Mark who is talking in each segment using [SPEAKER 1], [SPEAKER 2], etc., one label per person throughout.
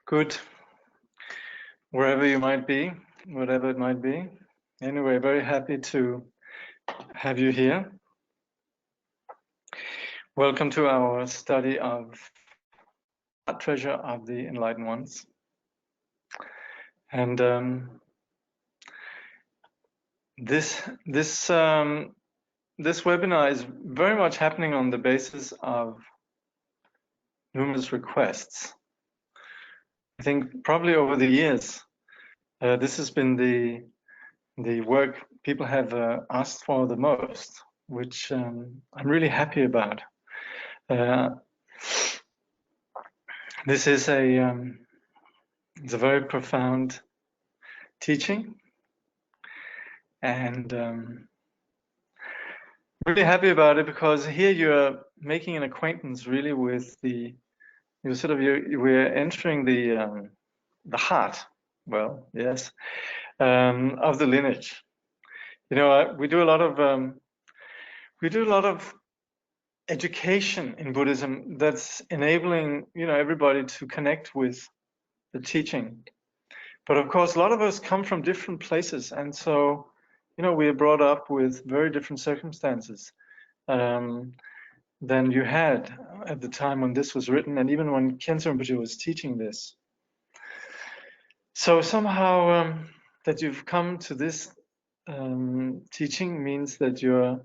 [SPEAKER 1] Good, wherever you might be, whatever it might be. Anyway, very happy to have you here. Welcome to our study of Heart Treasure of the Enlightened Ones. And this webinar is very much happening on the basis of numerous requests. I think probably over the years, this has been the work people have asked for the most, which I'm really happy about. This is it's a very profound teaching, and really happy about it because here you're making an acquaintance really with we're entering the heart. Well, yes, of the lineage. You know, we do a lot of education in Buddhism that's enabling everybody to connect with the teaching. But of course, a lot of us come from different places, and so we are brought up with very different circumstances than you had at the time when this was written, and even when Khyentse Rinpoche was teaching this. So somehow that you've come to this teaching means that you're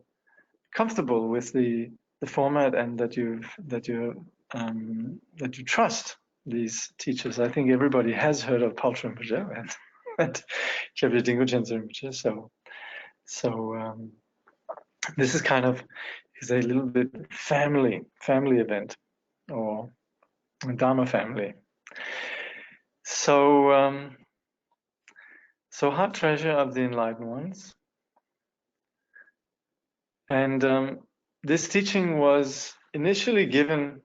[SPEAKER 1] comfortable with the format, and that you trust these teachers. I think everybody has heard of Paltro Rinpoche and Khyentse Rinpoche. So this is kind of a little bit family event, or Dharma family. So Heart Treasure of the Enlightened Ones. And this teaching was initially given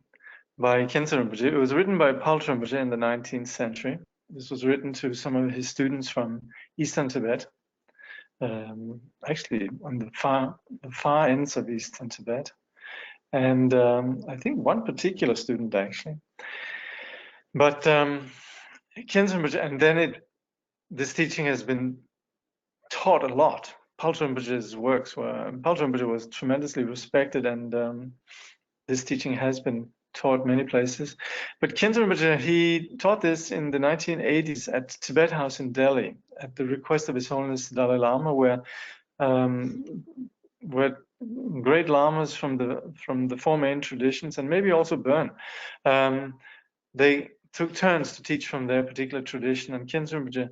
[SPEAKER 1] by Khyentse Rinpoche. It was written by Paltro Rinpoche in the 19th century. This was written to some of his students from Eastern Tibet, actually on the far ends of Eastern Tibet. And I think one particular student actually. But Khyentse Rinpoche, and then this teaching has been taught a lot. Paltro Rinpoche's works Paltro Rinpoche was tremendously respected, and this teaching has been taught many places. But Khyentse Rinpoche, he taught this in the 1980s at Tibet House in Delhi at the request of His Holiness Dalai Lama, where great lamas from the four main traditions, and maybe also Bern, they took turns to teach from their particular tradition, and Khyentse Rinpoche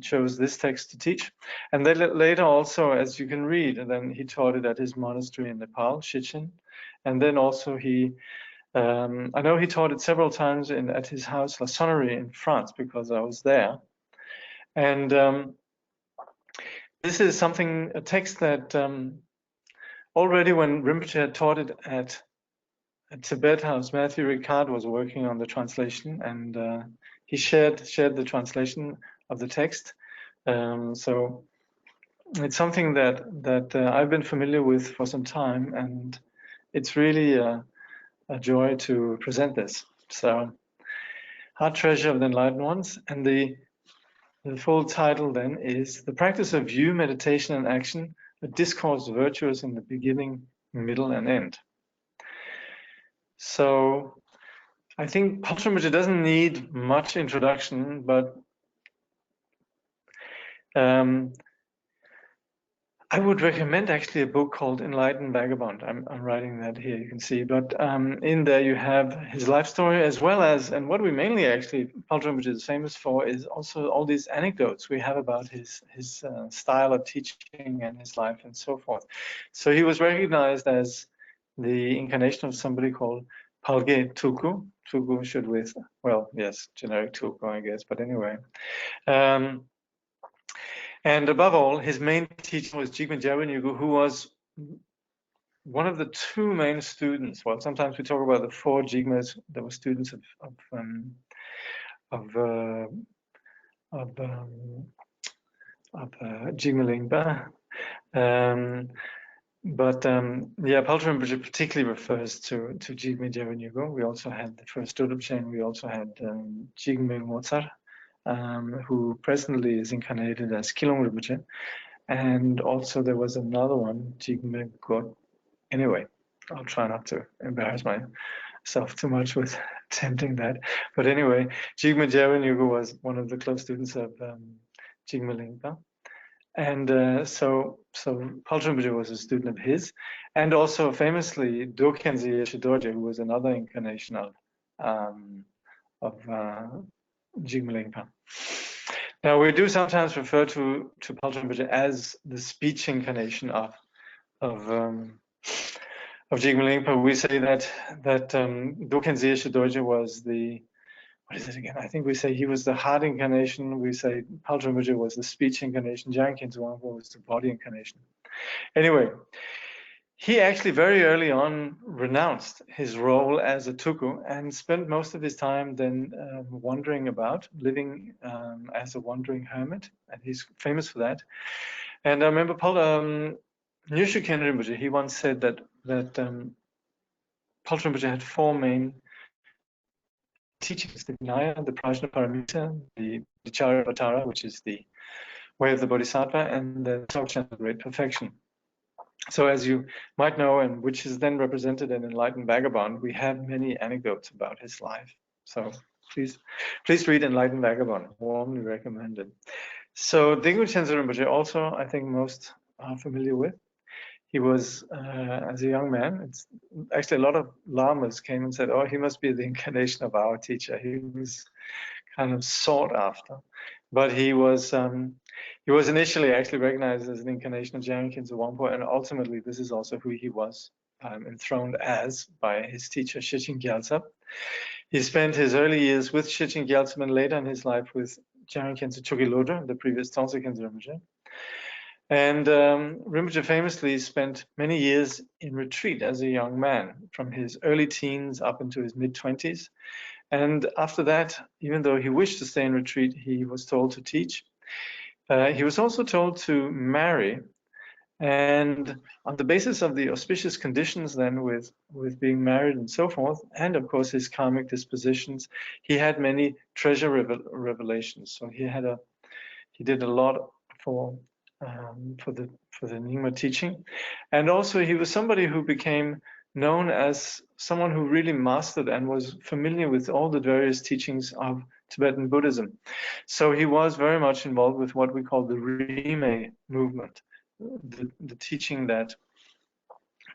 [SPEAKER 1] chose this text to teach. And then later also, as you can read, and then he taught it at his monastery in Nepal, Shichen. And then also I know he taught it several times at his house, La Sonnerie in France, because I was there. And this is a text that already when Rinpoche had taught it at Tibet House, Matthew Ricard was working on the translation, and he shared the translation of the text. So it's something that I've been familiar with for some time, and it's really a joy to present this. So, Heart Treasure of the Enlightened Ones, and the full title then is The Practice of View, Meditation and Action, a Discourse Virtuous in the Beginning, Middle and End. So I think Paltro Rinpoche doesn't need much introduction, but I would recommend actually a book called Enlightened Vagabond. I'm writing that here, you can see. But in there you have his life story, as well as, and what we mainly actually, Paltro Rinpoche is famous for, is also all these anecdotes we have about his style of teaching and his life and so forth. So he was recognized as the incarnation of somebody called Palge Tulku. Tulku should with, well, yes, generic Tulku, I guess, but anyway. And above all, his main teacher was Jigme Gyalrap, who was one of the two main students. Well, sometimes we talk about the four Jigmes that were students of Jigme Lingpa. yeah, Paltry Rinpoche particularly refers to Jigme Jewe Nyugo. We also had the first Dodom chain. We also had Jigme Mozart, who presently is incarnated as Kilong Rinpoche. And also there was another one, Jigme God. Anyway, I'll try not to embarrass myself too much with attempting that. But anyway, Jigme Jewe Nyugo was one of the close students of Jigme Lingpa. And so Paltry Rinpoche was a student of his, and also famously Dokyenzi Yeshe Dorje, who was another incarnation of Jigme Lingpa. Now we do sometimes refer to Paltry Rinpoche as the speech incarnation of Jigme Lingpa. We say that Dokyenzi Yeshe Dorje was the, what is it again? I think we say he was the heart incarnation. We say Paltry Rinpoche was the speech incarnation. Jangkyen Zhuangpo was the body incarnation. Anyway, he actually very early on renounced his role as a tuku and spent most of his time then wandering about, living as a wandering hermit, and he's famous for that. And I remember Nyushu Ken Rinpoche, he once said that Paltry Rinpoche had four main teachings: the Vinaya, the Prajnaparamita, the Charyavatara, which is the way of the Bodhisattva, and the Dzogchen, the great perfection. So as you might know, and which is then represented in Enlightened Vagabond, we have many anecdotes about his life. So please read Enlightened Vagabond, warmly recommended. So Dinghu Chenzo Rinpoche also, I think most are familiar with. He was, as a young man, it's actually a lot of lamas came and said, oh, he must be the incarnation of our teacher. He was kind of sought after. But he was initially actually recognized as an incarnation of Jangkyen Zhuangpo, and ultimately this is also who he was enthroned as by his teacher Shechen Gyaltsab. He spent his early years with Shechen Gyaltsab and later in his life with Jangkyen Tsogyal Lodro, the previous Tongsa Khyentse Rinpoche. And Rinpoche famously spent many years in retreat as a young man, from his early teens up into his mid-20s. And after that, even though he wished to stay in retreat, he was told to teach. He was also told to marry. And on the basis of the auspicious conditions then with being married and so forth, and of course his karmic dispositions, he had many treasure revelations. So he did a lot for the Nyingma teaching. And also he was somebody who became known as someone who really mastered and was familiar with all the various teachings of Tibetan Buddhism. So he was very much involved with what we call the Rime movement, the teaching that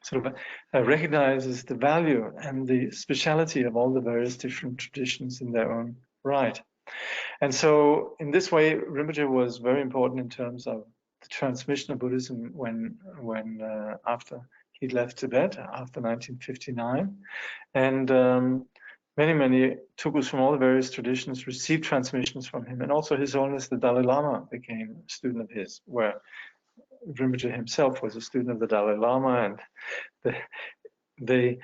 [SPEAKER 1] sort of recognizes the value and the speciality of all the various different traditions in their own right. And so in this way, Rinpoche was very important in terms of the transmission of Buddhism when after he left Tibet after 1959, and many tukus from all the various traditions received transmissions from him, and also His Holiness the Dalai Lama became a student of his, where Rinpoche himself was a student of the Dalai Lama, and they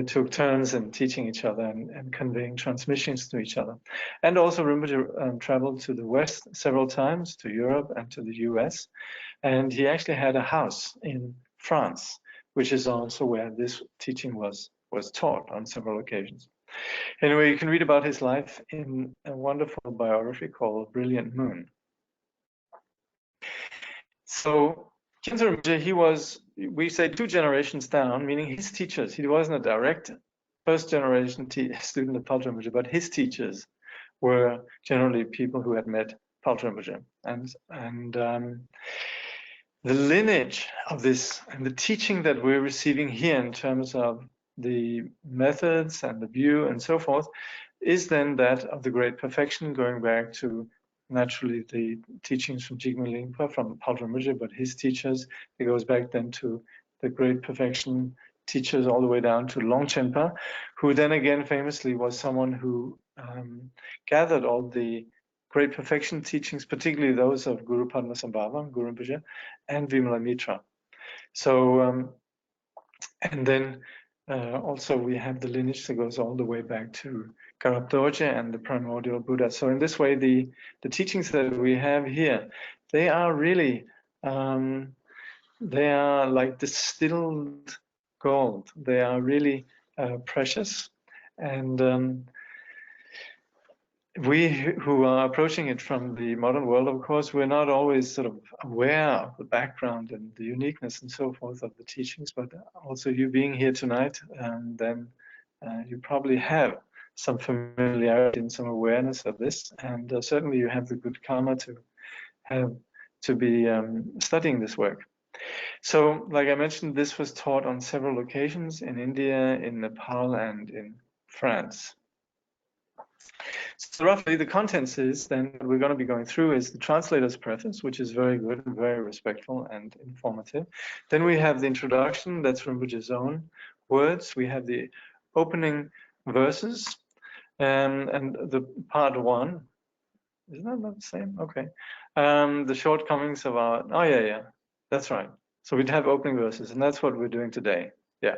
[SPEAKER 1] took turns in teaching each other and conveying transmissions to each other. And also Rinpoche traveled to the West several times, to Europe and to the US, and he actually had a house in France, which is also where this teaching was taught on several occasions. Anyway, you can read about his life in a wonderful biography called Brilliant Moon. So Khyentse Rinpoche, he was, we say, 2 generations down, meaning his teachers. He wasn't a direct first generation student of Paltry Rinpoche, but his teachers were generally people who had met Paltry Rinpoche. And the lineage of this and the teaching that we're receiving here in terms of the methods and the view and so forth is then that of the great perfection, going back to naturally the teachings from Jigme Lingpa, from Paltry Rinpoche, but his teachers. It goes back then to the great perfection teachers all the way down to Longchenpa, who then again famously was someone who gathered all the great perfection teachings, particularly those of Guru Padmasambhava, Guru Rinpoche, and Vimalamitra. So, and then also we have the lineage that goes all the way back to Garab Dorje and the primordial Buddha. So in this way, the teachings that we have here, they are really they are like distilled gold. They are really precious, and we who are approaching it from the modern world, of course, we're not always sort of aware of the background and the uniqueness and so forth of the teachings, but also you being here tonight, then you probably have some familiarity and some awareness of this, and certainly you have the good karma to be studying this work. So, like I mentioned, this was taught on several occasions in India, in Nepal, and in France. So roughly the contents is then what we're going to be going through is the translator's preface, which is very good and very respectful and informative. Then we have the introduction, that's from Rinpoche's own words. We have the opening verses and the part one. Isn't that not the same? Okay. The shortcomings of our, oh yeah, that's right. So we'd have opening verses, and that's what we're doing today. Yeah.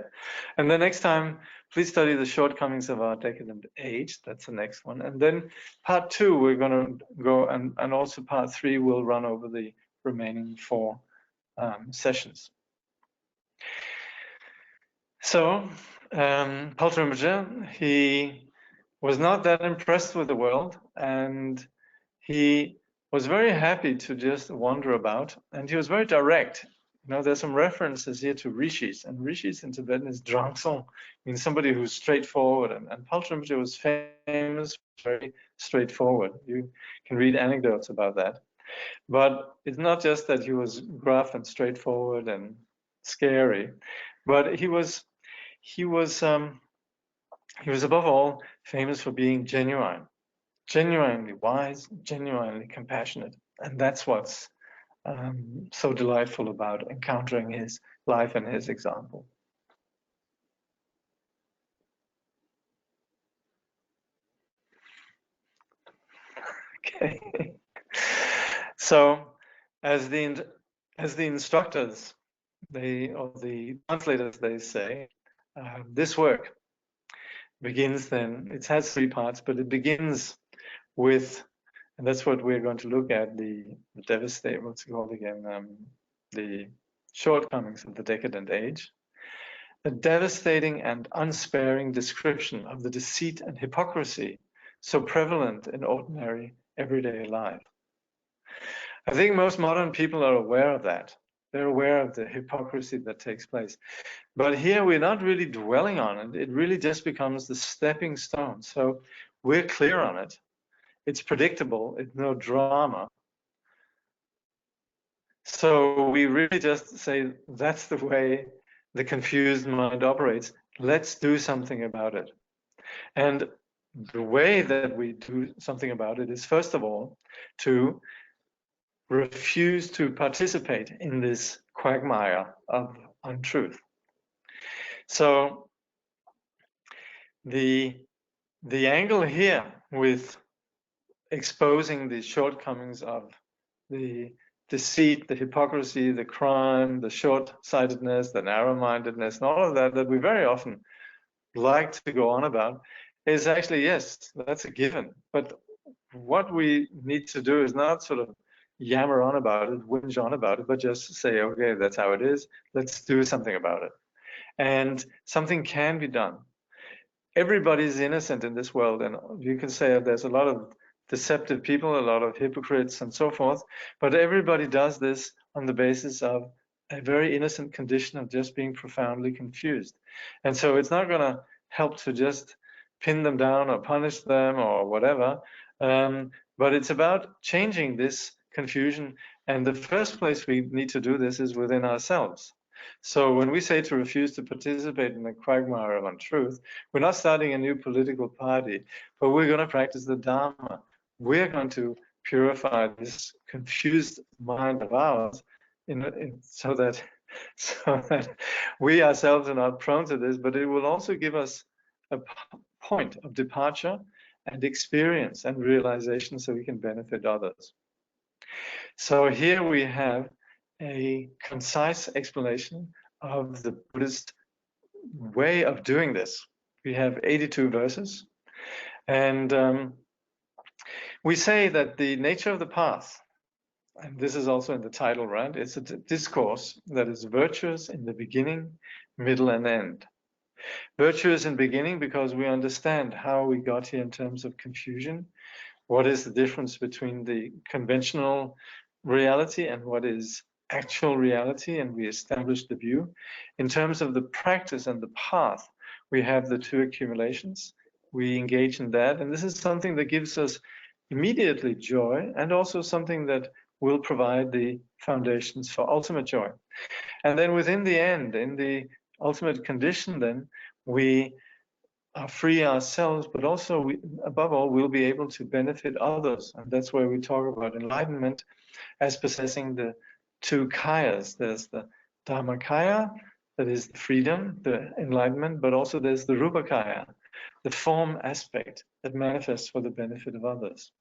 [SPEAKER 1] And the next time, please study the shortcomings of our decadent age. That's the next one. And then part two, we're going to go, and also part three will run over the remaining 4 sessions. So, Paul Rinpoche, he was not that impressed with the world, and he was very happy to just wander about, and he was very direct. You know, there's some references here to rishis, and rishis in Tibetan is drangson, means somebody who's straightforward, and Paltr Rinpoche was famous, very straightforward. You can read anecdotes about that. But it's not just that he was gruff and straightforward and scary, but he was above all famous for being genuinely wise, genuinely compassionate. And that's what's so delightful about encountering his life and his example. Okay. So, as the instructors, or the translators, they say, this work begins then, it has 3 parts, but it begins with, and that's what we're going to look at, the what's it called again? The shortcomings of the decadent age. A devastating and unsparing description of the deceit and hypocrisy so prevalent in ordinary everyday life. I think most modern people are aware of that. They're aware of the hypocrisy that takes place. But here we're not really dwelling on it. It really just becomes the stepping stone. So we're clear on it. It's predictable. It's no drama. So we really just say, that's the way the confused mind operates. Let's do something about it. And the way that we do something about it is, first of all, to refuse to participate in this quagmire of untruth. So the angle here with exposing the shortcomings of the deceit, the hypocrisy, the crime, the short-sightedness, the narrow-mindedness, and all of that we very often like to go on about, is actually, yes, that's a given. But what we need to do is not sort of yammer on about it, whinge on about it, but just say, okay, that's how it is. Let's do something about it. And something can be done. Everybody's innocent in this world, and you can say there's a lot of deceptive people, a lot of hypocrites and so forth, but everybody does this on the basis of a very innocent condition of just being profoundly confused. And so it's not going to help to just pin them down or punish them or whatever, but it's about changing this confusion. And the first place we need to do this is within ourselves. So when we say to refuse to participate in the quagmire of untruth, we're not starting a new political party, but we're going to practice the Dharma. We're going to purify this confused mind of ours so that we ourselves are not prone to this, but it will also give us a point of departure and experience and realization so we can benefit others. So here we have a concise explanation of the Buddhist way of doing this. We have 82 verses, and we say that the nature of the path and this is also in the title, right? It's a discourse that is virtuous in the beginning, middle, and end. Virtuous in beginning because we understand how we got here in terms of confusion. What is the difference between the conventional reality and what is actual reality? And we establish the view. In terms of the practice and the path, we have the two accumulations. We engage in that. And this is something that gives us immediately joy and also something that will provide the foundations for ultimate joy. And then within the end, in the ultimate condition, then we are free ourselves, but also we, above all, we'll be able to benefit others. And that's where we talk about enlightenment as possessing the two kayas. There's the dharmakaya, that is the freedom, the enlightenment, but also there's the rupakaya, the form aspect that manifests for the benefit of others.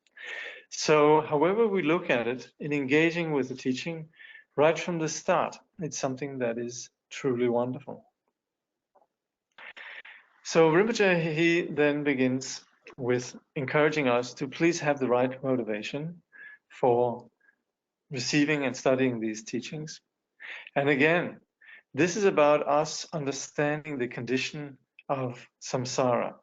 [SPEAKER 1] So however we look at it, in engaging with the teaching, right from the start, it's something that is truly wonderful. So Rinpoche, he then begins with encouraging us to please have the right motivation for receiving and studying these teachings. And again, this is about us understanding the condition of samsara.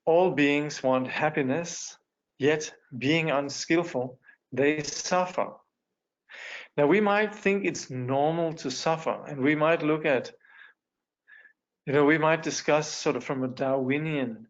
[SPEAKER 1] All beings want happiness, yet being unskillful, they suffer. Now we might think it's normal to suffer, and we might look at, we might discuss sort of from a Darwinian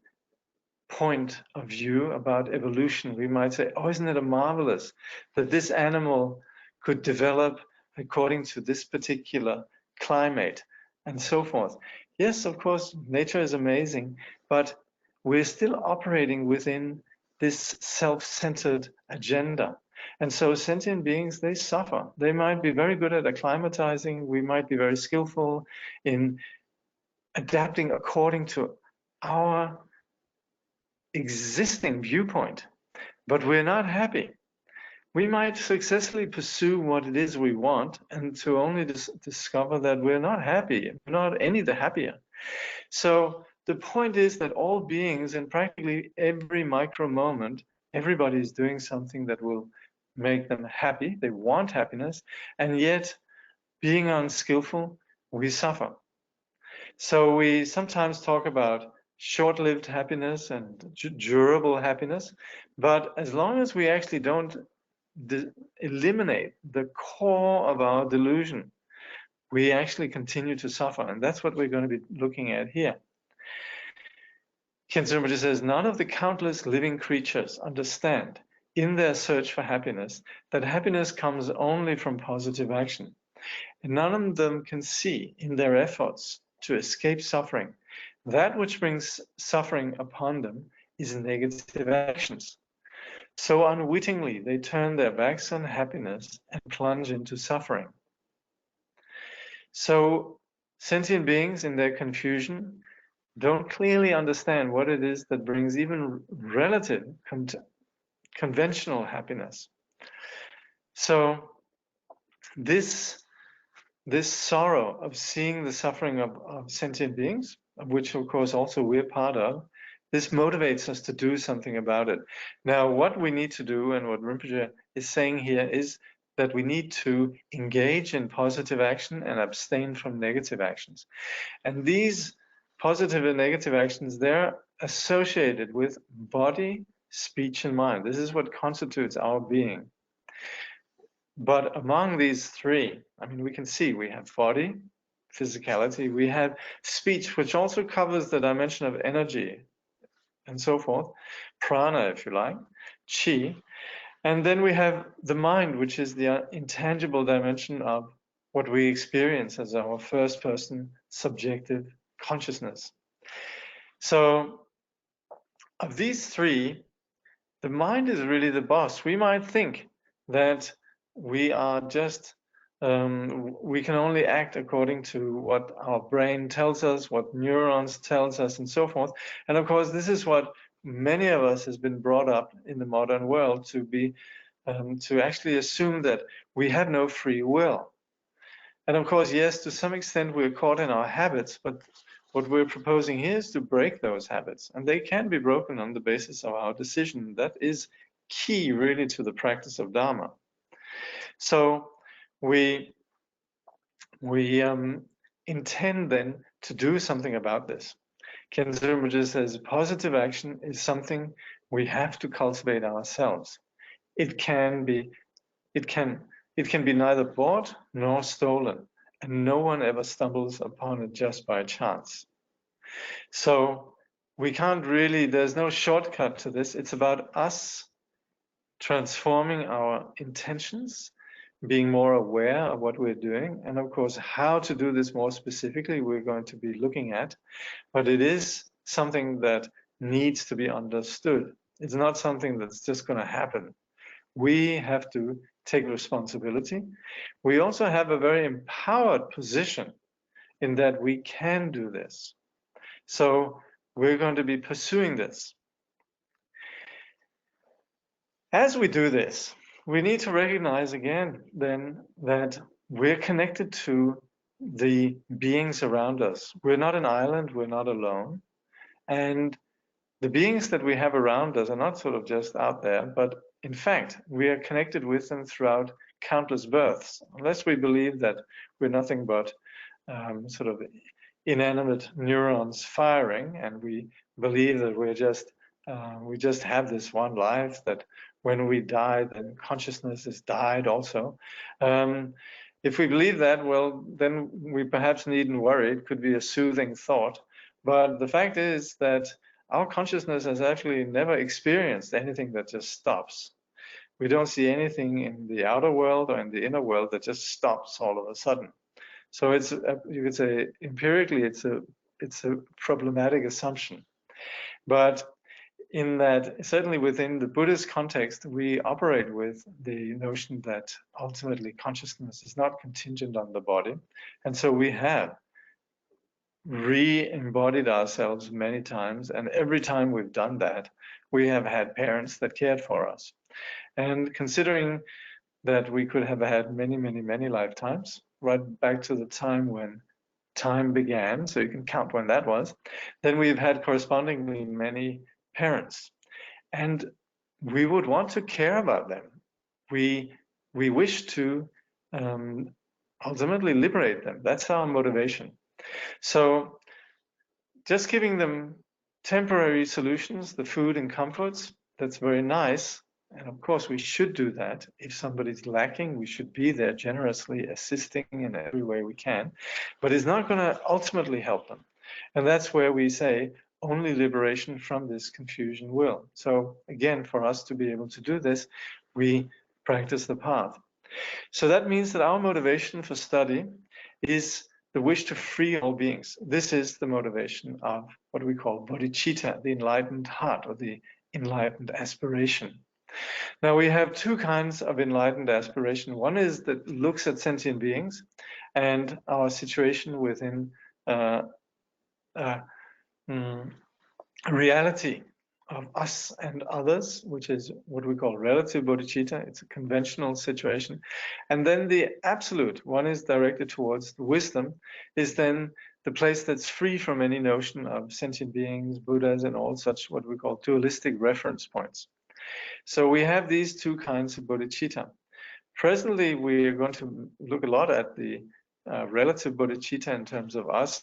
[SPEAKER 1] point of view about evolution. We might say, oh, isn't it marvelous that this animal could develop according to this particular climate and so forth. Yes, of course, nature is amazing, but we're still operating within this self-centered agenda. And so sentient beings, they suffer. They might be very good at acclimatizing. We might be very skillful in adapting according to our existing viewpoint, but we're not happy. We might successfully pursue what it is we want and to only discover that we're not happy, we're not any the happier. So the point is that all beings, in practically every micro moment, everybody is doing something that will make them happy. They want happiness, and yet being unskillful, we suffer. So we sometimes talk about short-lived happiness and durable happiness, but as long as we actually don't eliminate the core of our delusion, we actually continue to suffer, and that's what we're going to be looking at here. Khyentse Rinpoche says, none of the countless living creatures understand in their search for happiness that happiness comes only from positive action. And none of them can see in their efforts to escape suffering that which brings suffering upon them is negative actions. So unwittingly, they turn their backs on happiness and plunge into suffering. So sentient beings in their confusion don't clearly understand what it is that brings even relative conventional happiness. So this sorrow of seeing the suffering of sentient beings, of which of course also we're part of, this motivates us to do something about it. Now, what we need to do, and what Rinpoche is saying here, is that we need to engage in positive action and abstain from negative actions. And these positive and negative actions, they're associated with body, speech, and mind. This is what constitutes our being. But among these three, I mean, we can see we have body, physicality, we have speech, which also covers the dimension of energy and so forth, prana, if you like, chi, and then we have the mind, which is the intangible dimension of what we experience as our first person subjective consciousness. So of these three, the mind is really the boss. We might think that we are just, we can only act according to what our brain tells us, what neurons tells us, and so forth. And of course, this is what many of us has been brought up in the modern world to be, to actually assume that we have no free will. And of course, yes, to some extent we're caught in our habits, but what we're proposing here is to break those habits, and they can be broken on the basis of our decision. That is key really to the practice of Dharma. So we intend then to do something about this. Khyentse Rinpoche says positive action is something we have to cultivate ourselves. It can be neither bought nor stolen, and no one ever stumbles upon it just by chance. So we can't really, there's no shortcut to this. It's about us transforming our intentions, being more aware of what we're doing, and of course, how to do this more specifically, we're going to be looking at, but it is something that needs to be understood. It's not something that's just going to happen. We have to take responsibility. We also have a very empowered position in that we can do this. So we're going to be pursuing this. As we do this, we need to recognize again then that we're connected to the beings around us. We're not an island, we're not alone. And the beings that we have around us are not sort of just out there, but in fact, we are connected with them throughout countless births. Unless we believe that we're nothing but sort of inanimate neurons firing, and we believe that we just have this one life, that when we die, then consciousness is died also. If we believe that, well, then we perhaps needn't worry. It could be a soothing thought. But the fact is that our consciousness has actually never experienced anything that just stops. We don't see anything in the outer world or in the inner world that just stops all of a sudden. So it's you could say empirically it's a problematic assumption. But in that, certainly within the Buddhist context, we operate with the notion that ultimately consciousness is not contingent on the body. And so we have re-embodied ourselves many times, and every time we've done that, we have had parents that cared for us. And considering that we could have had many, many, many lifetimes, right back to the time when time began, so you can count when that was, then we've had correspondingly many parents. And we would want to care about them. We wish to ultimately liberate them. That's our motivation. So just giving them temporary solutions, the food and comforts, that's very nice. And of course, we should do that. If somebody's lacking, we should be there generously assisting in every way we can. But it's not going to ultimately help them. And that's where we say only liberation from this confusion will. So again, for us to be able to do this, we practice the path. So that means that our motivation for study is the wish to free all beings. This is the motivation of what we call bodhicitta, the enlightened heart, or the enlightened aspiration. Now we have two kinds of enlightened aspiration. One is that looks at sentient beings and our situation within reality of us and others, which is what we call relative bodhicitta. It's a conventional situation. And then the absolute, one is directed towards the wisdom, is then the place that's free from any notion of sentient beings, Buddhas, and all such what we call dualistic reference points. So we have these two kinds of bodhicitta. Presently, we are going to look a lot at the relative bodhicitta in terms of us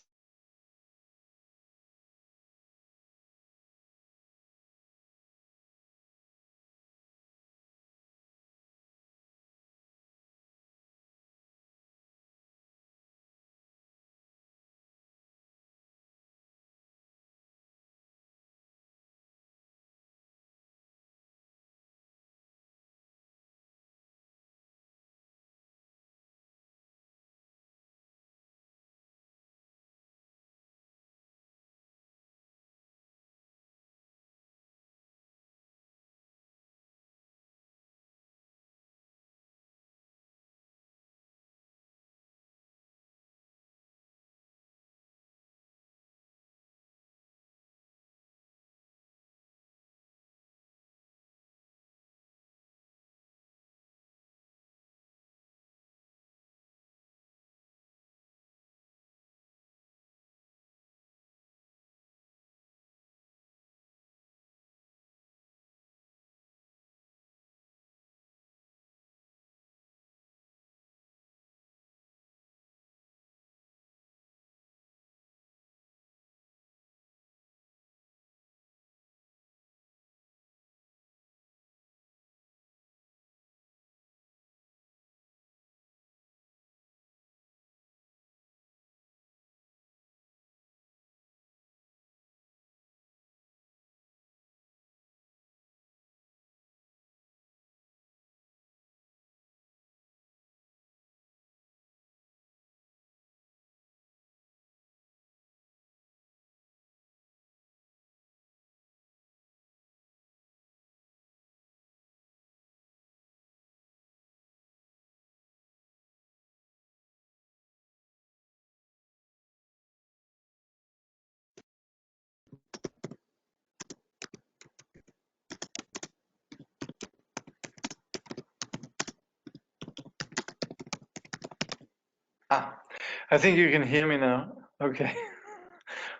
[SPEAKER 1] I think you can hear me now. Okay.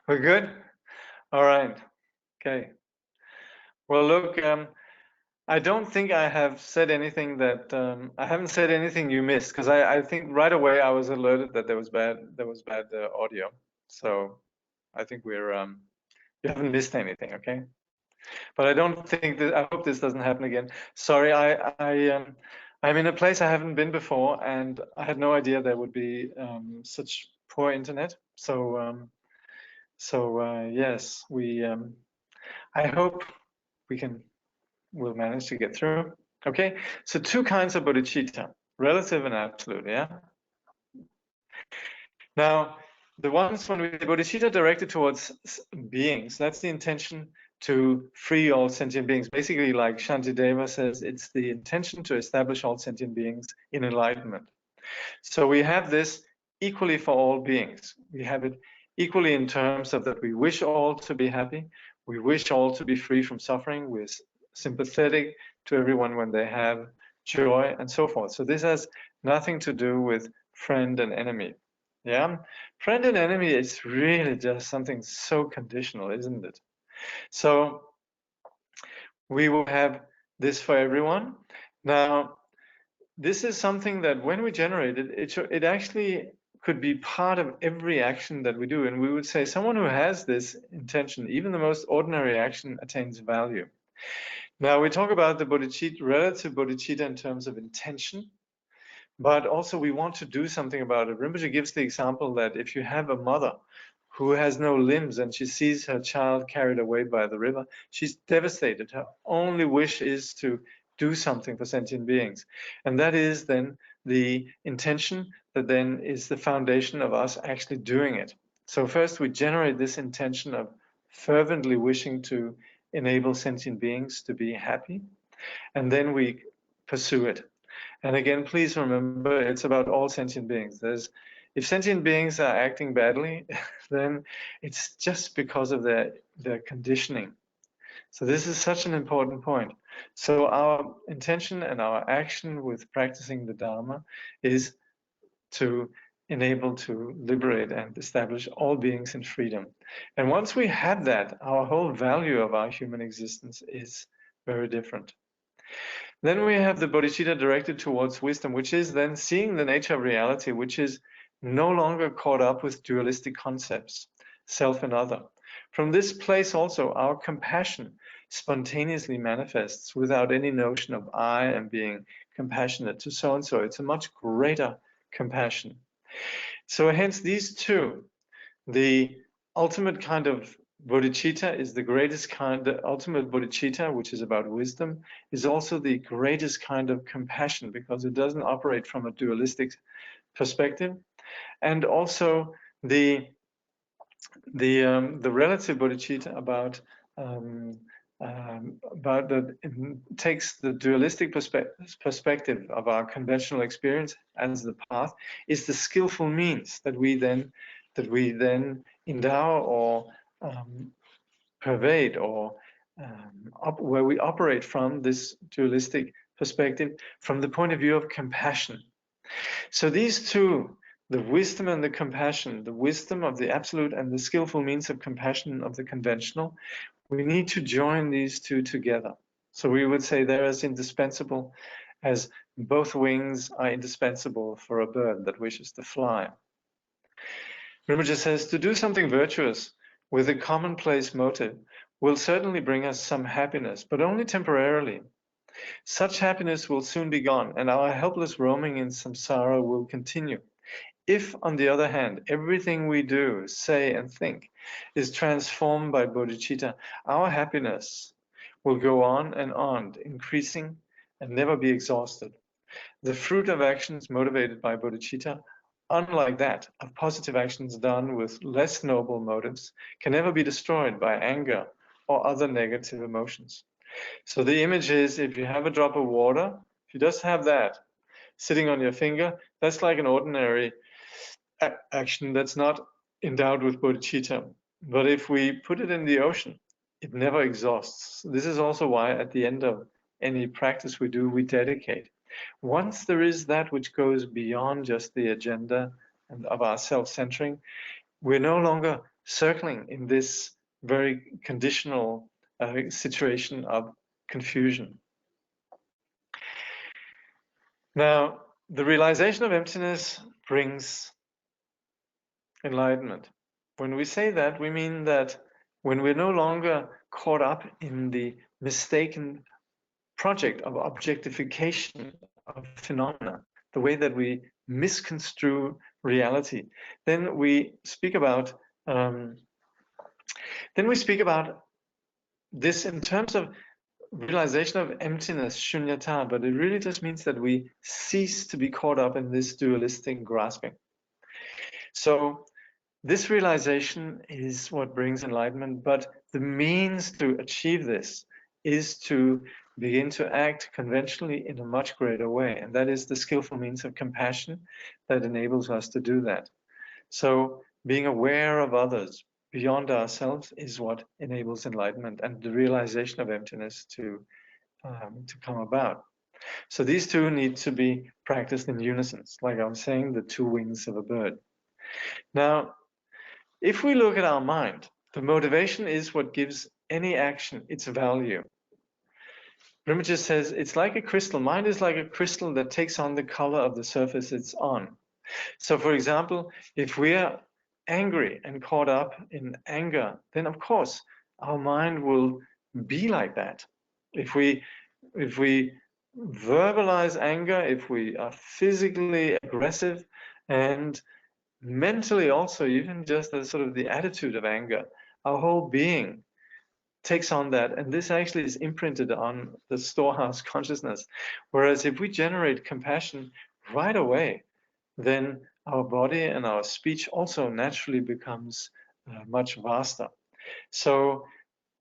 [SPEAKER 1] We're good? All right. Okay. Well, look, I don't think I have said anything that I haven't said anything you missed, because I think right away I was alerted that there was bad audio. So I think we're you haven't missed anything, okay? But I don't think that, I hope this doesn't happen again. Sorry, I'm in a place I haven't been before, and I had no idea there would be such poor internet. So yes, I hope we'll manage to get through. Okay, so two kinds of bodhicitta, relative and absolute, yeah? Now, the ones when we bodhicitta directed towards beings, that's the intention to free all sentient beings. Basically, like Shantideva says, it's the intention to establish all sentient beings in enlightenment. So we have this equally for all beings. We have it equally in terms of that we wish all to be happy, we wish all to be free from suffering, we're sympathetic to everyone when they have joy, and so forth. So this has nothing to do with friend and enemy. Yeah, friend and enemy is really just something so conditional, isn't it? So we will have this for everyone. Now, this is something that when we generate it, it actually could be part of every action that we do. And we would say someone who has this intention, even the most ordinary action, attains value. Now, we talk about the bodhicitta, relative bodhicitta in terms of intention, but also we want to do something about it. Rinpoche gives the example that if you have a mother who has no limbs and she sees her child carried away by the river, she's devastated. Her only wish is to do something for sentient beings. And that is then the intention that then is the foundation of us actually doing it. So first we generate this intention of fervently wishing to enable sentient beings to be happy, and then we pursue it. And again, please remember, it's about all sentient beings. If sentient beings are acting badly, then it's just because of their conditioning. So this is such an important point. So our intention and our action with practicing the Dharma is to enable to liberate and establish all beings in freedom. And once we have that, our whole value of our human existence is very different. Then we have the bodhicitta directed towards wisdom, which is then seeing the nature of reality, which is no longer caught up with dualistic concepts, self and other. From this place also, our compassion spontaneously manifests without any notion of I am being compassionate to so-and-so. It's a much greater compassion. So hence these two, the ultimate kind of bodhicitta is the greatest kind, the ultimate bodhicitta, which is about wisdom, is also the greatest kind of compassion because it doesn't operate from a dualistic perspective. And also the relative bodhicitta about that it takes the dualistic perspective of our conventional experience as the path, is the skillful means that we then endow or pervade, or where we operate from this dualistic perspective from the point of view of compassion. So these two, the wisdom and the compassion, the wisdom of the absolute and the skillful means of compassion of the conventional, we need to join these two together. So we would say they're as indispensable as both wings are indispensable for a bird that wishes to fly. Rinpoche says to do something virtuous with a commonplace motive will certainly bring us some happiness, but only temporarily. Such happiness will soon be gone, and our helpless roaming in samsara will continue. If, on the other hand, everything we do, say, and think is transformed by bodhicitta, our happiness will go on and on, increasing and never be exhausted. The fruit of actions motivated by bodhicitta, unlike that of positive actions done with less noble motives, can never be destroyed by anger or other negative emotions. So the image is, if you have a drop of water, if you just have that sitting on your finger, that's like an ordinary action that's not endowed with bodhicitta. But if we put it in the ocean, it never exhausts. This is also why at the end of any practice we do, we dedicate. Once there is that which goes beyond just the agenda and of our self-centering, we're no longer circling in this very conditional situation of confusion. Now, the realization of emptiness brings enlightenment. When we say that, we mean that when we're no longer caught up in the mistaken project of objectification of phenomena, the way that we misconstrue reality, then we speak about this in terms of realization of emptiness, shunyata, but it really just means that we cease to be caught up in this dualistic grasping. So this realization is what brings enlightenment, but the means to achieve this is to begin to act conventionally in a much greater way, and that is the skillful means of compassion that enables us to do that. So being aware of others beyond ourselves is what enables enlightenment and the realization of emptiness to come about. So these two need to be practiced in unison, like I was saying, the two wings of a bird. Now, if we look at our mind, the motivation is what gives any action its value. Rinpoche says it's like a crystal. Mind is like a crystal that takes on the color of the surface it's on. So, for example, if we are angry and caught up in anger, then of course our mind will be like that. If we verbalize anger, if we are physically aggressive and mentally also, even just the sort of the attitude of anger, our whole being takes on that, and this actually is imprinted on the storehouse consciousness. Whereas if we generate compassion right away, then our body and our speech also naturally becomes much vaster. So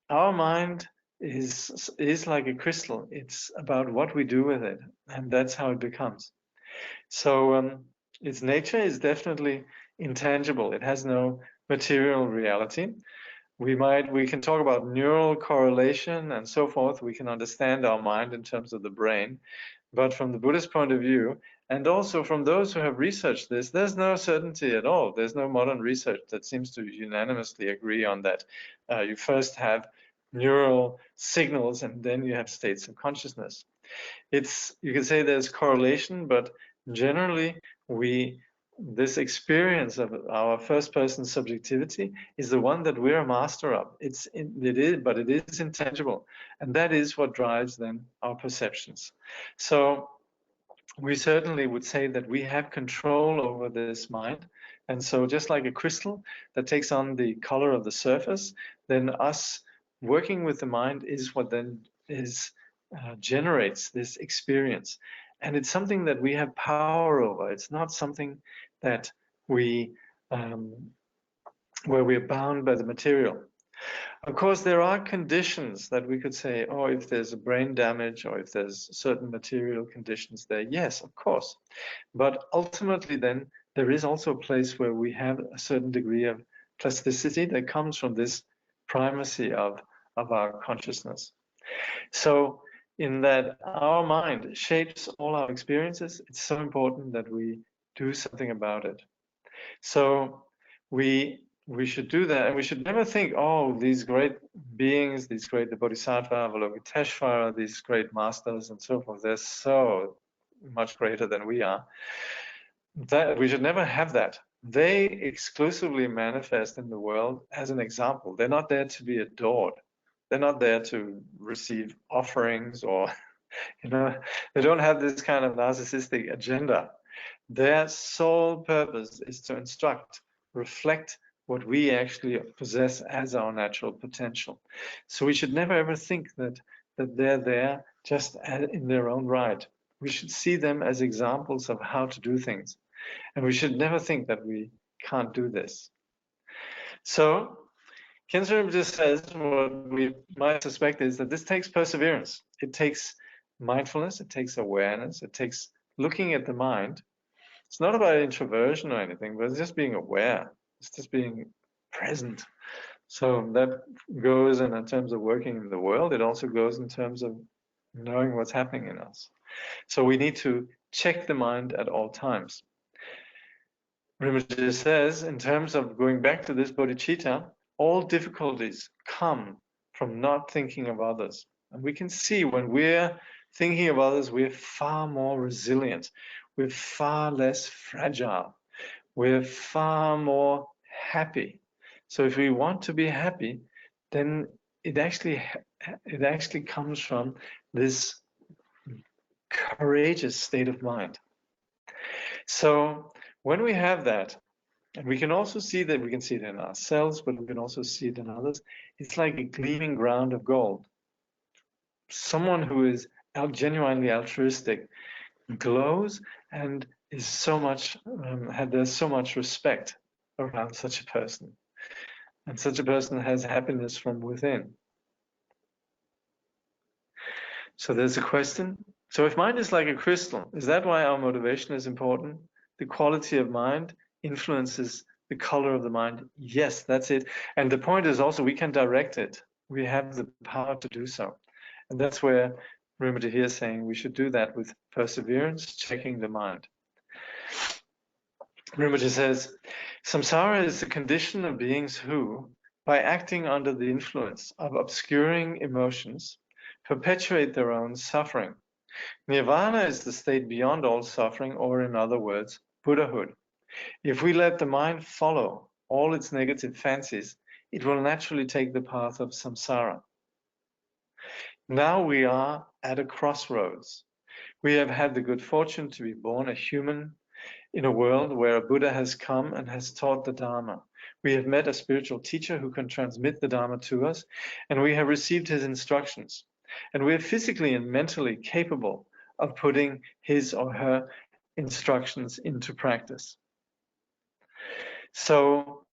[SPEAKER 1] our mind is like a crystal. It's about what we do with it, and that's how it becomes. So its nature is definitely intangible. It has no material reality. We can talk about neural correlation and so forth. We can understand our mind in terms of the brain, but from the Buddhist point of view, and also from those who have researched this, there's no certainty at all. There's no modern research that seems to unanimously agree on that. You first have neural signals and then you have states of consciousness. You can say there's correlation, but generally this experience of our first person subjectivity is the one that we're a master of. But it is intangible, and that is what drives then our perceptions. So we certainly would say that we have control over this mind, and so just like a crystal that takes on the color of the surface, then us working with the mind is what then generates this experience. And it's something that we have power over. It's not something that where we're bound by the material. Of course, there are conditions that we could say, oh, if there's a brain damage or if there's certain material conditions there, yes, of course. But ultimately then, there is also a place where we have a certain degree of plasticity that comes from this primacy of our consciousness. So in that our mind shapes all our experiences, it's so important that we do something about it. So we should do that, and we should never think, oh, these great beings, the Bodhisattva, Avalokiteshvara, these great masters and so forth, they're so much greater than we are. That we should never have that. They exclusively manifest in the world as an example. They're not there to be adored. They're not there to receive offerings or, they don't have this kind of narcissistic agenda. Their sole purpose is to instruct, reflect what we actually possess as our natural potential. So we should never ever think that they're there just in their own right. We should see them as examples of how to do things. And we should never think that we can't do this. So Khyentse just says what we might suspect is that this takes perseverance. It takes mindfulness, it takes awareness, it takes looking at the mind. It's not about introversion or anything, but it's just being aware. It's just being present. So that goes in terms of working in the world. It also goes in terms of knowing what's happening in us. So we need to check the mind at all times. Rinpoche says, in terms of going back to this bodhicitta, all difficulties come from not thinking of others. And we can see when we're thinking of others, we're far more resilient. We're far less fragile. We're far more happy. So if we want to be happy, then it actually comes from this courageous state of mind. So when we have that, and we can also see that, we can see it in ourselves, but we can also see it in others, it's like a gleaming ground of gold. Someone who is genuinely altruistic glows and is so much, there's so much respect around such a person. And such a person has happiness from within. So there's a question. So if mind is like a crystal, is that why our motivation is important? The quality of mind influences the color of the mind. Yes, that's it. And the point is also we can direct it. We have the power to do so. And that's where Rinpoche here is saying we should do that with perseverance, checking the mind. Rinpoche says, samsara is the condition of beings who, by acting under the influence of obscuring emotions, perpetuate their own suffering. Nirvana is the state beyond all suffering, or in other words, Buddhahood. If we let the mind follow all its negative fancies, it will naturally take the path of samsara. Now we are at a crossroads. We have had the good fortune to be born a human in a world where a Buddha has come and has taught the Dharma. We have met a spiritual teacher who can transmit the Dharma to us, and we have received his instructions. And we are physically and mentally capable of putting his or her instructions into practice. So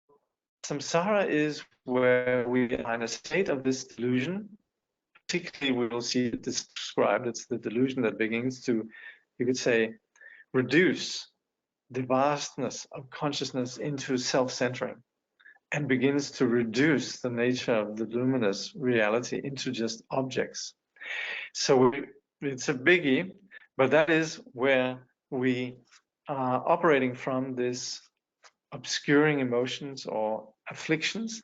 [SPEAKER 1] samsara is where we are in a state of this delusion. Particularly, we will see it described. It's the delusion that begins to, you could say, reduce the vastness of consciousness into self-centering and begins to reduce the nature of the luminous reality into just objects. So it's a biggie, but that is where we are operating from, this obscuring emotions or afflictions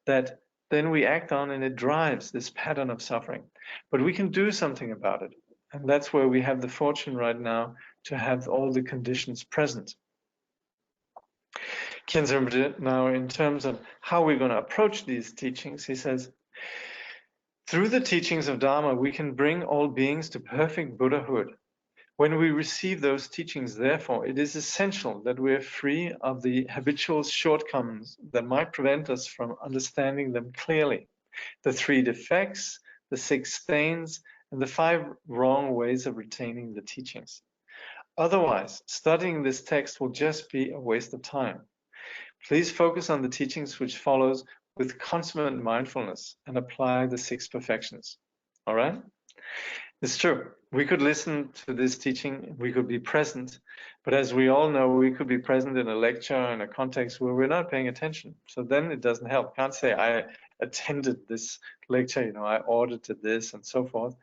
[SPEAKER 1] that then we act on, and it drives this pattern of suffering. But we can do something about it. And that's where we have the fortune right now to have all the conditions present. Khyentse now, in terms of how we're going to approach these teachings, he says, through the teachings of Dharma, we can bring all beings to perfect Buddhahood. When we receive those teachings, therefore, it is essential that we are free of the habitual shortcomings that might prevent us from understanding them clearly. The 3 defects, the 6 stains, and the 5 wrong ways of retaining the teachings. Otherwise, studying this text will just be a waste of time. Please focus on the teachings which follows with consummate mindfulness and apply the 6 perfections. All right? It's true. We could listen to this teaching, we could be present, but as we all know, we could be present in a lecture, in a context where we're not paying attention. So then it doesn't help. Can't say I attended this lecture, I audited this and so forth.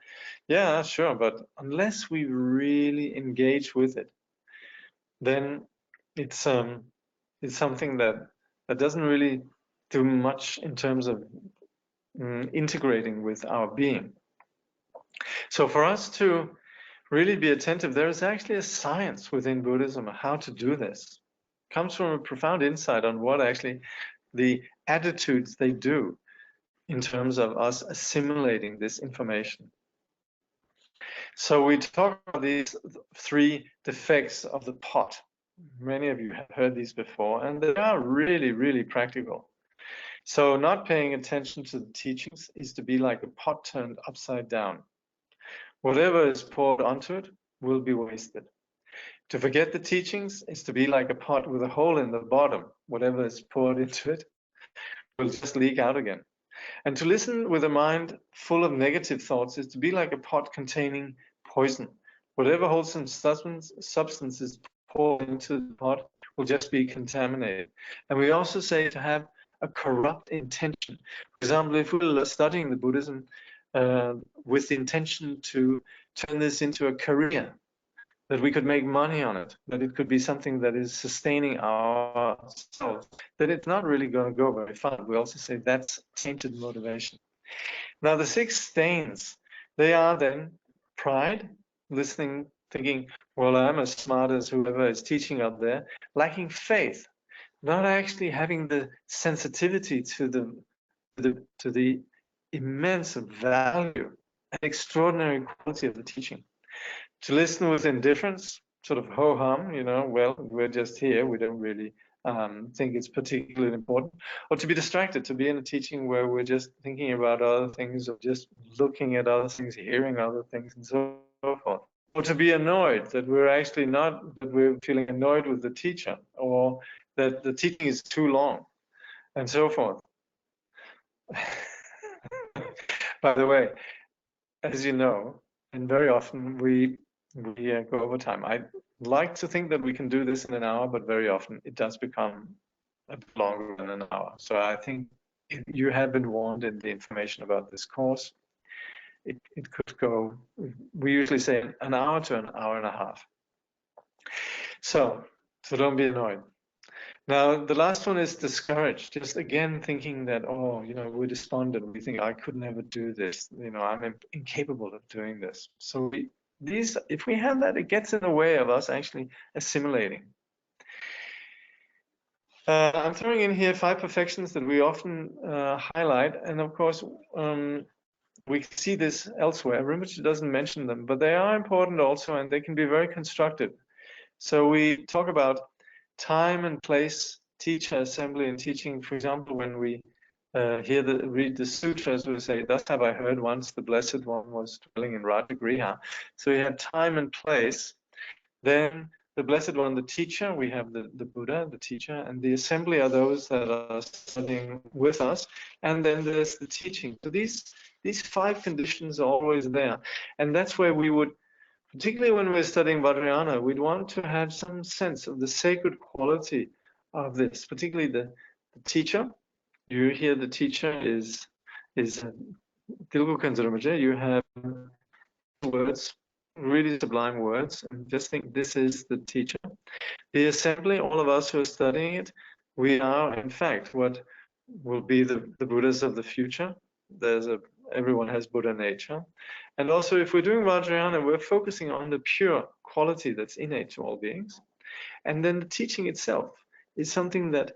[SPEAKER 1] Yeah, sure, but unless we really engage with it, then it's something that doesn't really do much in terms of integrating with our being. So for us to really be attentive, there is actually a science within Buddhism on how to do this. It comes from a profound insight on what actually the attitudes they do in terms of us assimilating this information. So we talk about these 3 defects of the pot. Many of you have heard these before, and they are really, really practical. So not paying attention to the teachings is to be like a pot turned upside down. Whatever is poured onto it will be wasted. To forget the teachings is to be like a pot with a hole in the bottom. Whatever is poured into it will just leak out again. And to listen with a mind full of negative thoughts is to be like a pot containing poison. Whatever wholesome substance is poured into the pot will just be contaminated. And we also say to have a corrupt intention. For example, if we're studying the Buddhism with the intention to turn this into a career, that we could make money on it, that it could be something that is sustaining ourselves, that it's not really going to go very far. We also say that's tainted motivation. Now, the 6 stains, they are then pride, listening, thinking, well, I'm as smart as whoever is teaching up there, lacking faith, not actually having the sensitivity to the immense value and extraordinary quality of the teaching. To listen with indifference, sort of ho-hum, well, we're just here, we don't really think it's particularly important. Or to be distracted, to be in a teaching where we're just thinking about other things, or just looking at other things, hearing other things, and so forth. Or to be annoyed, that we're feeling annoyed with the teacher, or that the teaching is too long, and so forth. By the way, as you know, and very often we go over time. I like to think that we can do this in an hour, but very often it does become a bit longer than an hour. So I think you have been warned in the information about this course. It could go, we usually say an hour to an hour and a half. So don't be annoyed. Now, the last one is discouraged. Just again thinking that, we're despondent. We think I could never do this. I'm incapable of doing this. So if we have that, it gets in the way of us actually assimilating. I'm throwing in here 5 perfections that we often highlight, and of course we see this elsewhere. Rinpoche doesn't mention them, but they are important also, and they can be very constructive. So we talk about time and place, teacher, assembly, and teaching. For example, when we read the sutras, we say, "Thus have I heard once the Blessed One was dwelling in Rajagriha." So we have time and place. Then the Blessed One, the teacher, we have the Buddha, the teacher, and the assembly are those that are studying with us. And then there's the teaching. So these 5 conditions are always there. And that's where we would, particularly when we're studying Vajrayana, we'd want to have some sense of the sacred quality of this, particularly the teacher. You hear the teacher is Dilgo Kanzaramaja. You have words, really sublime words, and just think this is the teacher. The assembly, all of us who are studying it, we are in fact what will be the Buddhas of the future. Everyone has Buddha nature. And also, if we're doing Vajrayana, we're focusing on the pure quality that's innate to all beings. And then the teaching itself is something that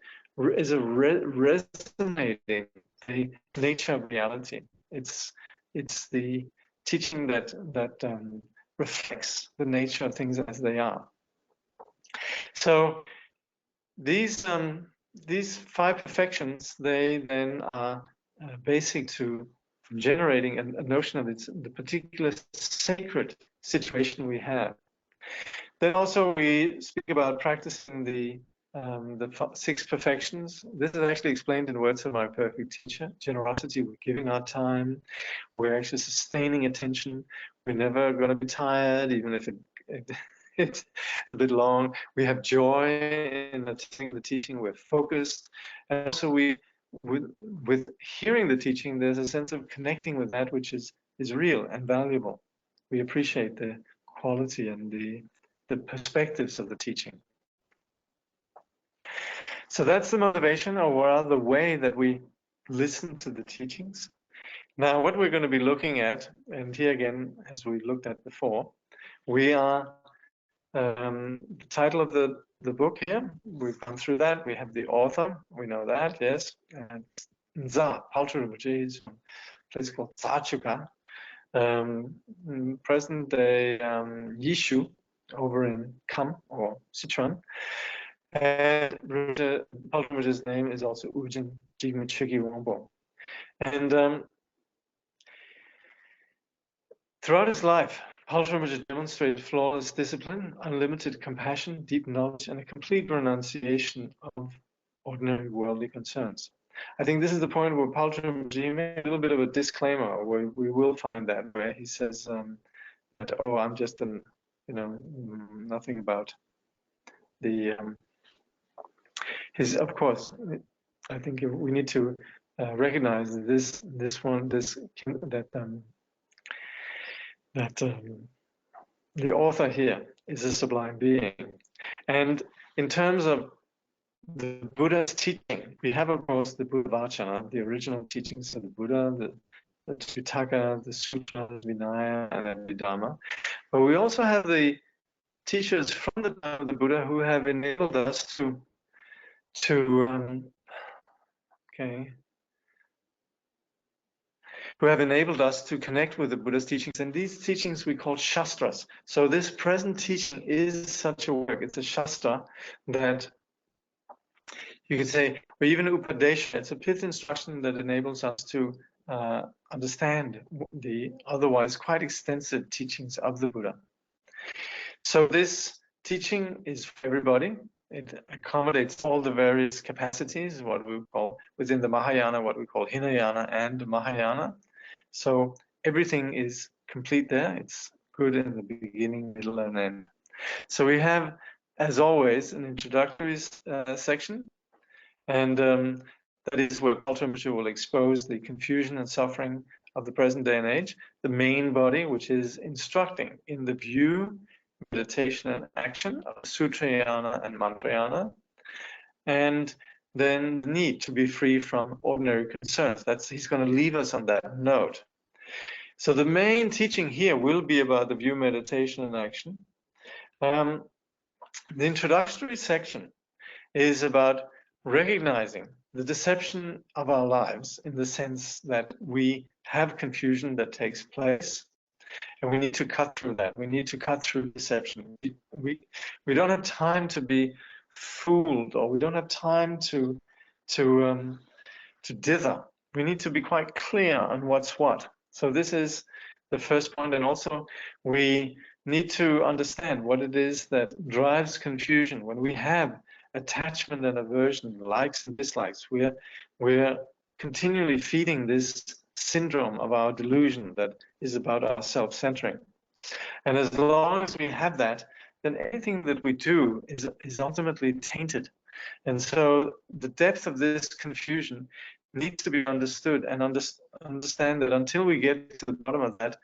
[SPEAKER 1] is resonating the nature of reality. It's the teaching that reflects the nature of things as they are. So these 5 perfections, they then are basic to generating a notion of the particular sacred situation we have. Then also we speak about practicing the 6 perfections. This is actually explained in Words of My Perfect Teacher. Generosity, we're giving our time, we're actually sustaining attention, we're never going to be tired, even if it's a bit long. We have joy in attending the teaching, we're focused, and also with hearing the teaching, there's a sense of connecting with that which is real and valuable. We appreciate the quality and the perspectives of the teaching. So that's the motivation, or rather the way that we listen to the teachings. Now, what we're going to be looking at, and here again, as we looked at before, we are the title of the book here. We've gone through that. We have the author. We know that, yes. And Nza Paltru Rinpoche is from a place called Tsachuka. Present day Yishu over in Kham or Sichuan. And Paltru Rinpoche's name is also Ujin Jigme Chigi Wangbo. And throughout his life, Paltru Rinpoche demonstrated flawless discipline, unlimited compassion, deep knowledge, and a complete renunciation of ordinary worldly concerns. I think this is the point where Paltru Rinpoche made a little bit of a disclaimer, where we will find that, where he says that, I'm just nothing about the his. Of course, I think we need to recognize that the author here is a sublime being. And in terms of the Buddha's teaching, we have, of course, the Buddha Vachana, the original teachings of the Buddha, the Tripitaka, the Sutras, Vinaya, and then the Dhamma. But we also have the teachers from the time of the Buddha who have enabled us to connect with the Buddha's teachings, and these teachings we call shastras. So this present teaching is such a work. It's a shastra that you could say, or even upadesha. It's a pith-instruction that enables us to understand the otherwise quite extensive teachings of the Buddha. So this teaching is for everybody. It accommodates all the various capacities, what we call within the Mahayana, what we call Hinayana and Mahayana. So everything is complete there. It's good in the beginning, middle, and end. So we have, as always, an introductory section, and that is where Rinpoche will expose the confusion and suffering of the present day and age. The main body, which is instructing in the view, meditation, and action of Sutrayana and Mantrayana, and then the need to be free from ordinary concerns. He's going to leave us on that note. So the main teaching here will be about the view, meditation, and action. The introductory section is about recognizing the deception of our lives, in the sense that we have confusion that takes place, and we need to cut through that. We need to cut through deception. We don't have time to be fooled, or we don't have time to dither. We need to be quite clear on what's what. So this is the first point, and also we need to understand what it is that drives confusion. When we have attachment and aversion, likes and dislikes, we're continually feeding this syndrome of our delusion that is about our self-centering. And as long as we have that, then anything that we do is ultimately tainted. And so the depth of this confusion needs to be understood, and understand that until we get to the bottom of that,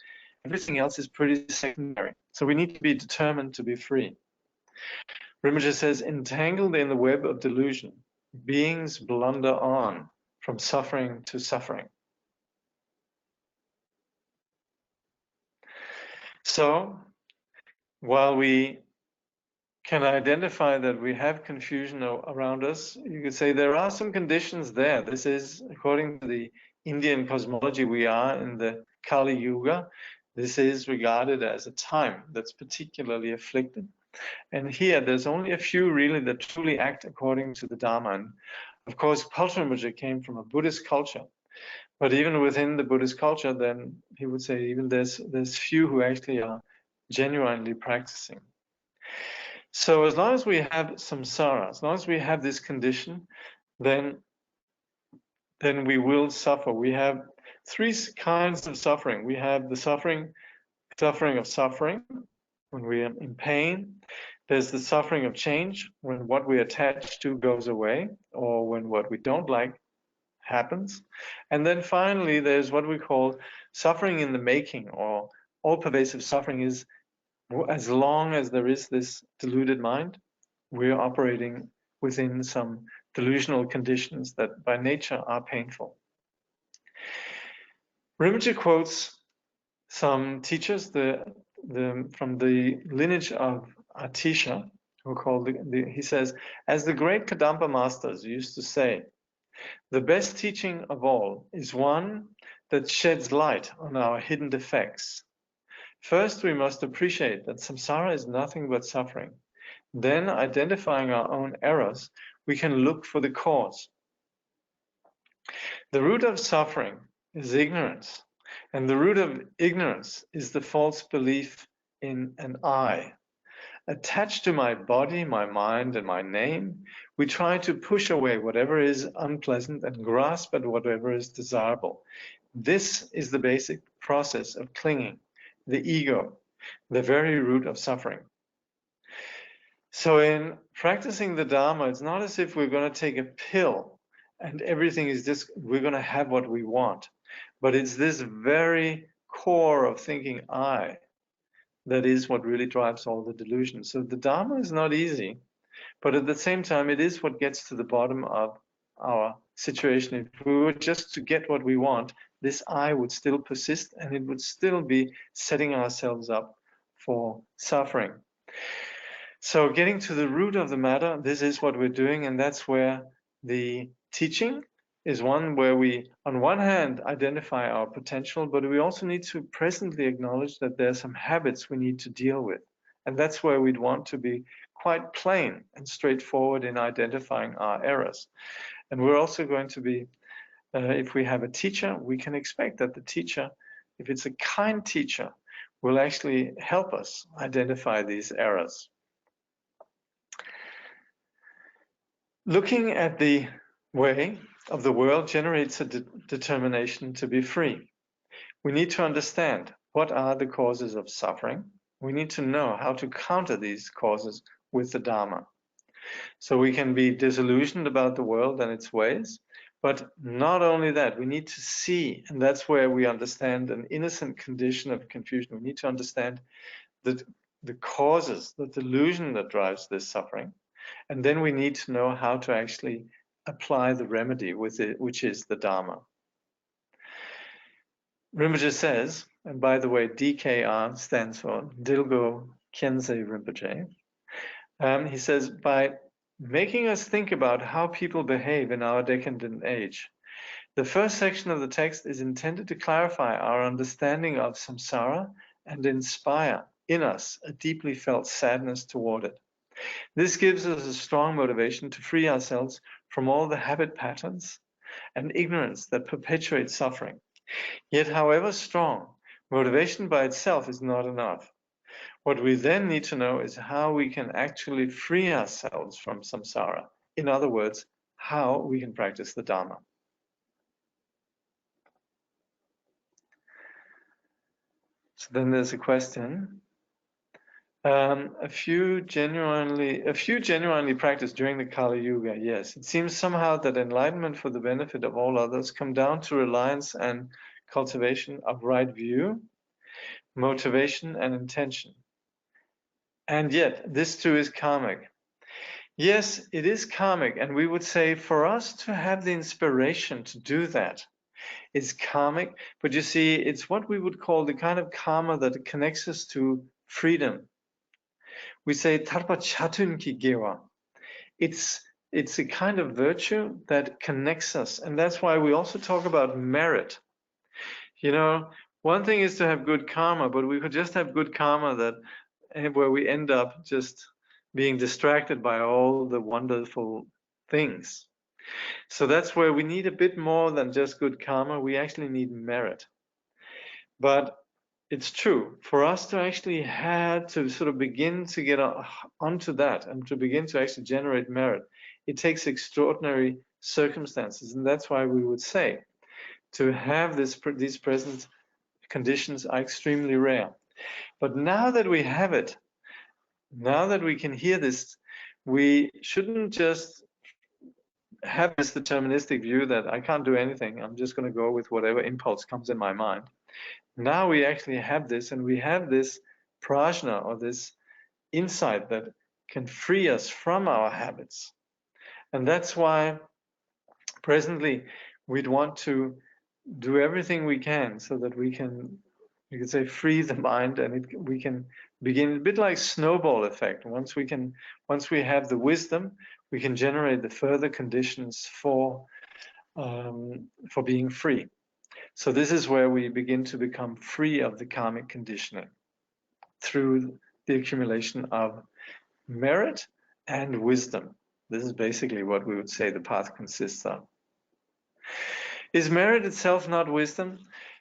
[SPEAKER 1] everything else is pretty secondary. So we need to be determined to be free. Rinpoche says, entangled in the web of delusion, beings blunder on from suffering to suffering. So while we can identify that we have confusion around us, you could say there are some conditions there. This is, according to the Indian cosmology, we are in the Kali Yuga. This is regarded as a time that's particularly afflicted. And here, there's only a few really that truly act according to the Dharma. And of course, Rinpoche came from a Buddhist culture. But even within the Buddhist culture, then he would say even there's few who actually are genuinely practicing. So as long as we have samsara, as long as we have this condition, then we will suffer. We have three kinds of suffering. We have the suffering of suffering, when we are in pain. There's the suffering of change, when what we attach to goes away, or when what we don't like happens. And then finally, there's what we call suffering in the making, or all-pervasive suffering is, as long as there is this deluded mind, we're operating within some delusional conditions that by nature are painful. Rinpoche quotes some teachers from the lineage of Atisha, who are called he says, as the great Kadampa masters used to say, the best teaching of all is one that sheds light on our hidden defects. First, we must appreciate that samsara is nothing but suffering. Then, identifying our own errors, we can look for the cause. The root of suffering is ignorance, and the root of ignorance is the false belief in an I. Attached to my body, my mind, and my name, we try to push away whatever is unpleasant and grasp at whatever is desirable. This is the basic process of clinging, the ego, the very root of suffering. So in practicing the Dharma, it's not as if we're going to take a pill and everything is just, we're going to have what we want. But it's this very core of thinking I that is what really drives all the delusion. So the Dharma is not easy, but at the same time, it is what gets to the bottom of our situation. If we were just to get what we want, this I would still persist, and it would still be setting ourselves up for suffering. So getting to the root of the matter, this is what we're doing, and that's where the teaching is one where we, on one hand, identify our potential, but we also need to presently acknowledge that there are some habits we need to deal with. And that's where we'd want to be quite plain and straightforward in identifying our errors. And we're also going to be, if we have a teacher, we can expect that the teacher, if it's a kind teacher, will actually help us identify these errors. Looking at the way of the world generates a determination to be free. We need to understand what are the causes of suffering. We need to know how to counter these causes with the Dharma. So we can be disillusioned about the world and its ways, but not only that, we need to see, and that's where we understand an innocent condition of confusion. We need to understand that the causes, the delusion that drives this suffering. And then we need to know how to actually apply the remedy with it, which is the Dharma. Rinpoche says, and by the way, DKR stands for Dilgo Khyentse Rinpoche. He says, by making us think about how people behave in our decadent age, the first section of the text is intended to clarify our understanding of samsara and inspire in us a deeply felt sadness toward it. This gives us a strong motivation to free ourselves from all the habit patterns and ignorance that perpetuate suffering. Yet, however strong, motivation by itself is not enough. What we then need to know is how we can actually free ourselves from samsara. In other words, how we can practice the Dharma. So then there's a question. A few genuinely practiced during the Kali Yuga, yes. It seems somehow that enlightenment for the benefit of all others come down to reliance and cultivation of right view, motivation, and intention. And yet, this too is karmic. Yes, it is karmic, and we would say for us to have the inspiration to do that is karmic, but you see, it's what we would call the kind of karma that connects us to freedom. We say tarpa chatun ki gewa. It's a kind of virtue that connects us, and that's why we also talk about merit. You know, one thing is to have good karma, but we could just have good karma that where we end up just being distracted by all the wonderful things. So that's where we need a bit more than just good karma. We actually need merit. But it's true, for us to actually have to sort of begin to get onto that and to begin to actually generate merit, it takes extraordinary circumstances. And that's why we would say to have these present conditions are extremely rare. But now that we have it, now that we can hear this, we shouldn't just have this deterministic view that I can't do anything. I'm just going to go with whatever impulse comes in my mind. Now we actually have this, and we have this prajna, or this insight that can free us from our habits. And that's why presently we'd want to do everything we can so that we can, you could say, free the mind, and we can begin a bit like snowball effect. Once we have the wisdom, we can generate the further conditions for being free. So this is where we begin to become free of the karmic conditioning through the accumulation of merit and wisdom. This is basically what we would say the path consists of. Is merit itself not wisdom?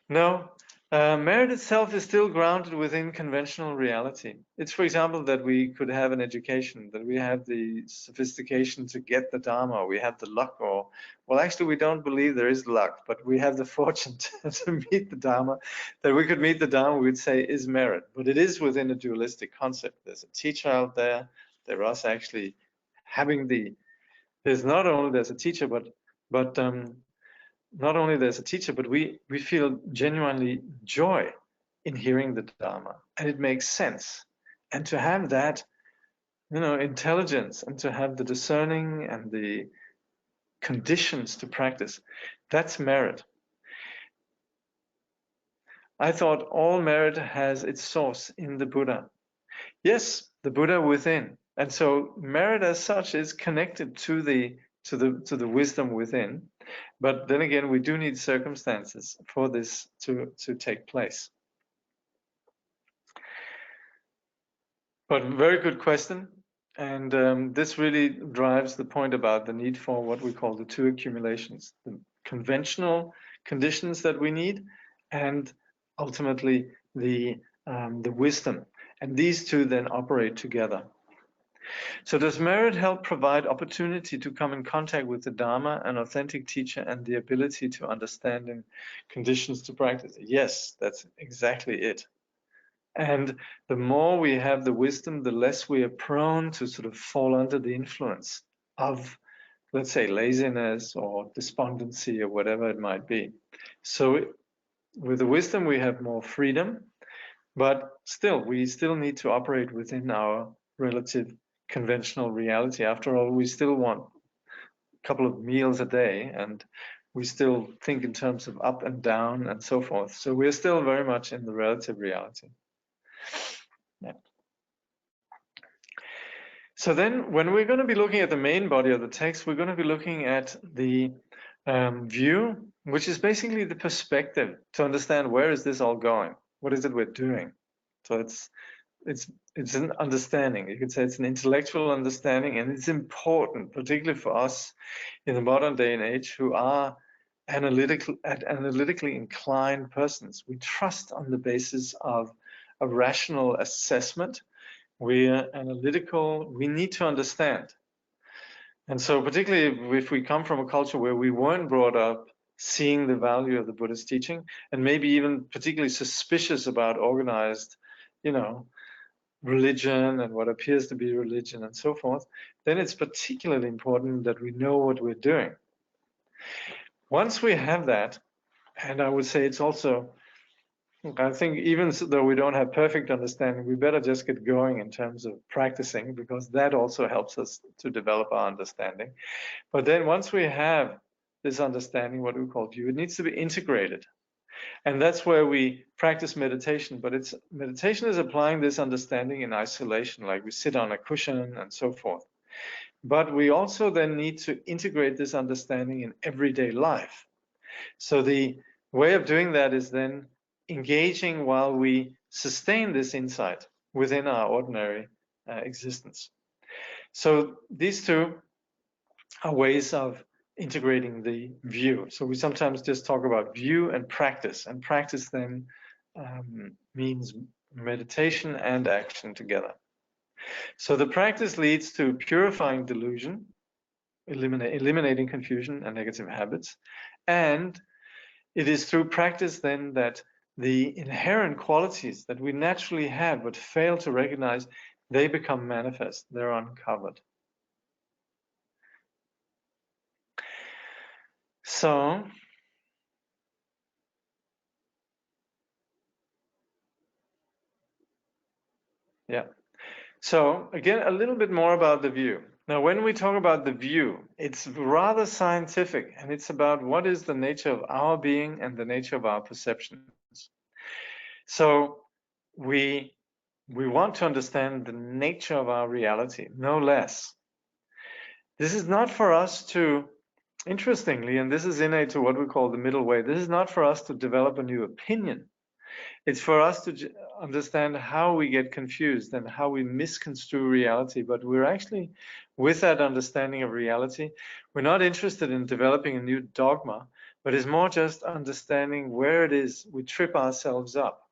[SPEAKER 1] No. Merit itself is still grounded within conventional reality. It's, for example, that we could have an education, that we have the sophistication to get the Dharma, we have the luck, or, well, actually, we don't believe there is luck, but we have the fortune to meet the Dharma, that we could meet the Dharma, we would say is merit. But it is within a dualistic concept. There's a teacher out there, there are us actually having there's not only there's a teacher, but not only there's a teacher, but we feel genuinely joy in hearing the Dharma, and it makes sense. And to have that, intelligence, and to have the discerning and the conditions to practice, that's merit. I thought all merit has its source in the Buddha. Yes, the Buddha within. And so merit as such is connected to the wisdom within. But then again, we do need circumstances for this to take place. But very good question. And this really drives the point about the need for what we call the two accumulations, the conventional conditions that we need, and ultimately the wisdom. And these two then operate together. So does merit help provide opportunity to come in contact with the Dharma, an authentic teacher, and the ability to understand in conditions to practice? Yes, that's exactly it. And the more we have the wisdom, the less we are prone to sort of fall under the influence of, let's say, laziness or despondency or whatever it might be. So with the wisdom, we have more freedom, but we still need to operate within our relative conventional reality. After all, we still want a couple of meals a day, and we still think in terms of up and down and so forth. So we're still very much in the relative reality. Yeah. So then when we're going to be looking at the main body of the text, we're going to be looking at the view, which is basically the perspective to understand where is this all going? What is it we're doing? So it's an understanding. You could say it's an intellectual understanding, and it's important, particularly for us in the modern day and age who are analytically inclined persons. We trust on the basis of a rational assessment. We're analytical. We need to understand. And so particularly if we come from a culture where we weren't brought up seeing the value of the Buddhist teaching, and maybe even particularly suspicious about organized, religion and what appears to be religion and so forth, then it's particularly important that we know what we're doing. Once we have that, and I would say it's also, I think even though we don't have perfect understanding, we better just get going in terms of practicing, because that also helps us to develop our understanding. But then once we have this understanding, what we call view, it needs to be integrated. And that's where we practice meditation. But meditation is applying this understanding in isolation, like we sit on a cushion and so forth. But we also then need to integrate this understanding in everyday life. So the way of doing that is then engaging while we sustain this insight within our ordinary existence. So these two are ways of integrating the view. So we sometimes just talk about view and practice then means meditation and action together. So the practice leads to purifying delusion, eliminating confusion and negative habits, and it is through practice then that the inherent qualities that we naturally have but fail to recognize, they become manifest, they're uncovered. So, yeah. So again, a little bit more about the view. Now, when we talk about the view, it's rather scientific, and it's about what is the nature of our being and the nature of our perceptions. So we want to understand the nature of our reality, no less. This is not for us to, interestingly, and this is innate to what we call the middle way, this is not for us to develop a new opinion. It's for us to understand how we get confused and how we misconstrue reality. But we're actually, with that understanding of reality, we're not interested in developing a new dogma, but it's more just understanding where it is we trip ourselves up.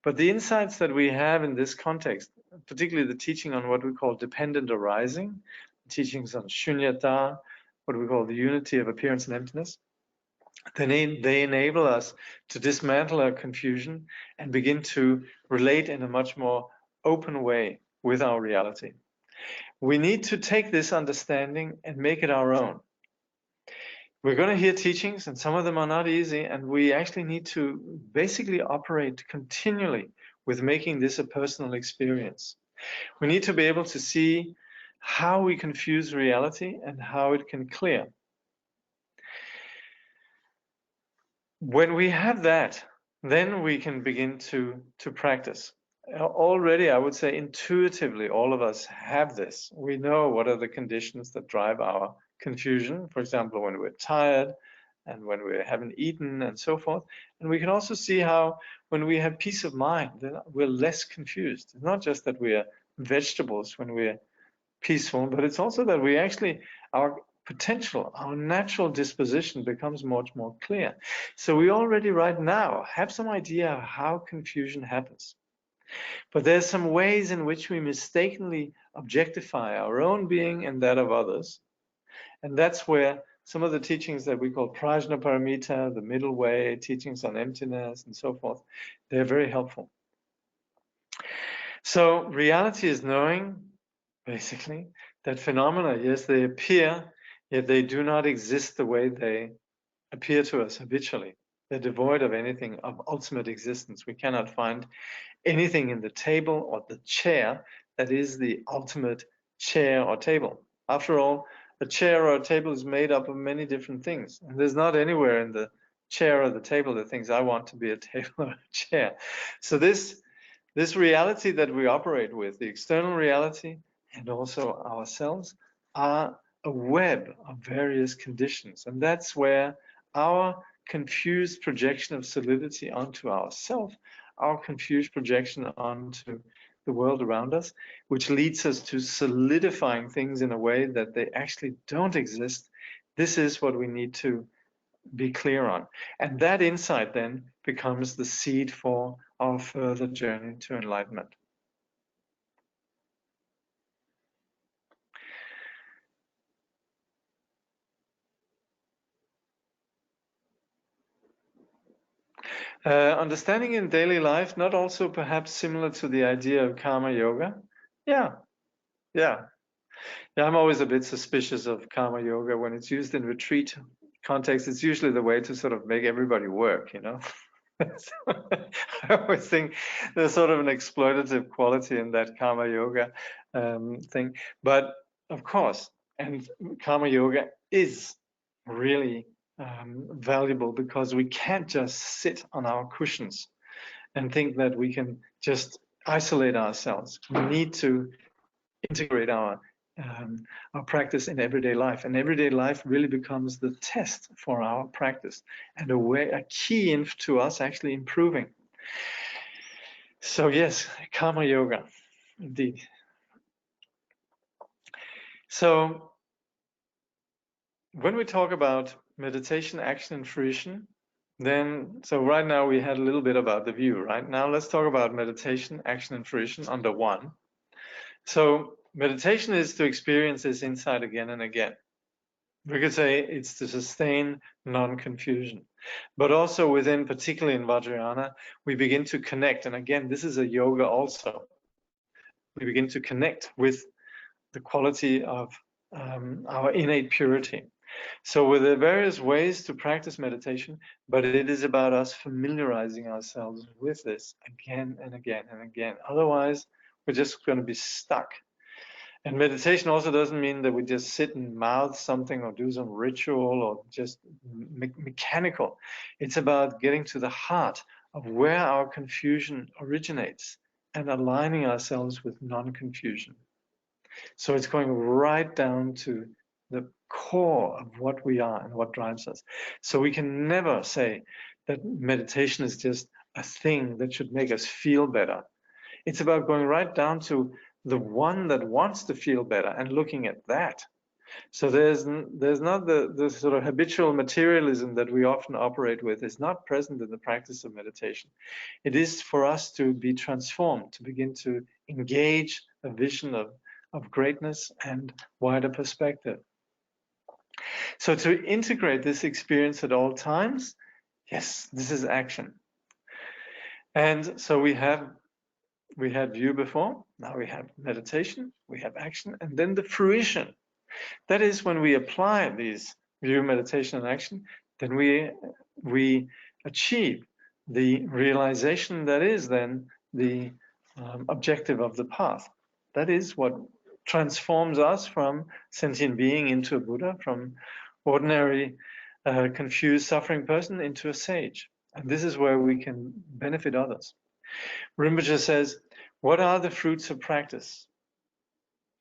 [SPEAKER 1] But the insights that we have in this context, particularly the teaching on what we call dependent arising, teachings on shunyata, what we call the unity of appearance and emptiness, they enable us to dismantle our confusion and begin to relate in a much more open way with our reality. We need to take this understanding and make it our own. we're going to hear teachings, and some of them are not easy, and we actually need to basically operate continually with making this a personal experience. We need to be able to see how we confuse reality and how it can clear. When we have that, then we can begin to practice. Already, I would say intuitively, all of us have this. We know what are the conditions that drive our confusion. For example, when we're tired and when we haven't eaten and so forth. And we can also see how when we have peace of mind, then we're less confused. It's not just that we are vegetables when we're peaceful, but it's also that we actually, our potential, our natural disposition becomes much more clear. So we already right now have some idea of how confusion happens. But there's some ways in which we mistakenly objectify our own being and that of others. And that's where some of the teachings that we call Prajnaparamita, the middle way, teachings on emptiness and so forth, they're very helpful. So reality is knowing, basically, that phenomena, yes, they appear, yet they do not exist the way they appear to us habitually. They're devoid of anything of ultimate existence. We cannot find anything in the table or the chair that is the ultimate chair or table. After all, a chair or a table is made up of many different things. And there's not anywhere in the chair or the table that thinks, I want to be a table or a chair. So this reality that we operate with, the external reality and also ourselves, are a web of various conditions. And that's where our confused projection of solidity onto ourself, our confused projection onto the world around us, which leads us to solidifying things in a way that they actually don't exist. This is what we need to be clear on. And that insight then becomes the seed for our further journey to enlightenment. Understanding in daily life, not also perhaps similar to the idea of karma yoga? Yeah. I'm always a bit suspicious of karma yoga when it's used in retreat context. It's usually the way to sort of make everybody work, you know. I always think there's sort of an exploitative quality in that karma yoga thing. But of course, and karma yoga is really valuable because we can't just sit on our cushions and think that we can just isolate ourselves. We need to integrate our practice in everyday life, and everyday life really becomes the test for our practice and a key to us actually improving. So yes, karma yoga, indeed. So when we talk about meditation, action, and fruition, then, so right now we had a little bit about the view, right? Now let's talk about meditation, action, and fruition under one. So meditation is to experience this insight again and again. We could say it's to sustain non-confusion. But also within, particularly in Vajrayana, we begin to connect. And again, this is a yoga also. We begin to connect with the quality of our innate purity. So with the various ways to practice meditation, but it is about us familiarizing ourselves with this again and again and again. Otherwise, we're just going to be stuck. And meditation also doesn't mean that we just sit and mouth something or do some ritual or just mechanical. It's about getting to the heart of where our confusion originates and aligning ourselves with non-confusion. So it's going right down to the core of what we are and what drives us. So we can never say that meditation is just a thing that should make us feel better. It's about going right down to the one that wants to feel better and looking at that. So there's not the sort of habitual materialism that we often operate with is not present in the practice of meditation. It is for us to be transformed, to begin to engage a vision of greatness and wider perspective. So to integrate this experience at all times, yes, this is action. And so we had view before, now we have meditation, we have action, and then the fruition. That is when we apply these view, meditation, and action, then we achieve the realization that is then the objective of the path. That is what transforms us from sentient being into a Buddha, from ordinary confused suffering person into a sage. And this is where we can benefit others. Rinpoche says, what are the fruits of practice?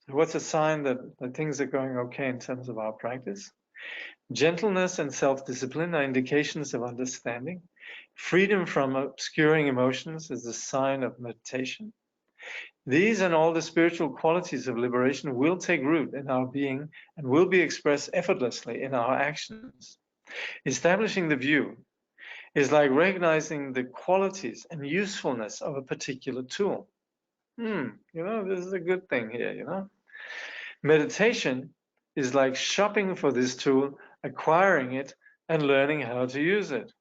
[SPEAKER 1] What's a sign that things are going okay in terms of our practice? Gentleness and self-discipline are indications of understanding. Freedom from obscuring emotions is a sign of meditation. These and all the spiritual qualities of liberation will take root in our being and will be expressed effortlessly in our actions. Establishing the view is like recognizing the qualities and usefulness of a particular tool. This is a good thing here, Meditation is like shopping for this tool, acquiring it, and learning how to use it.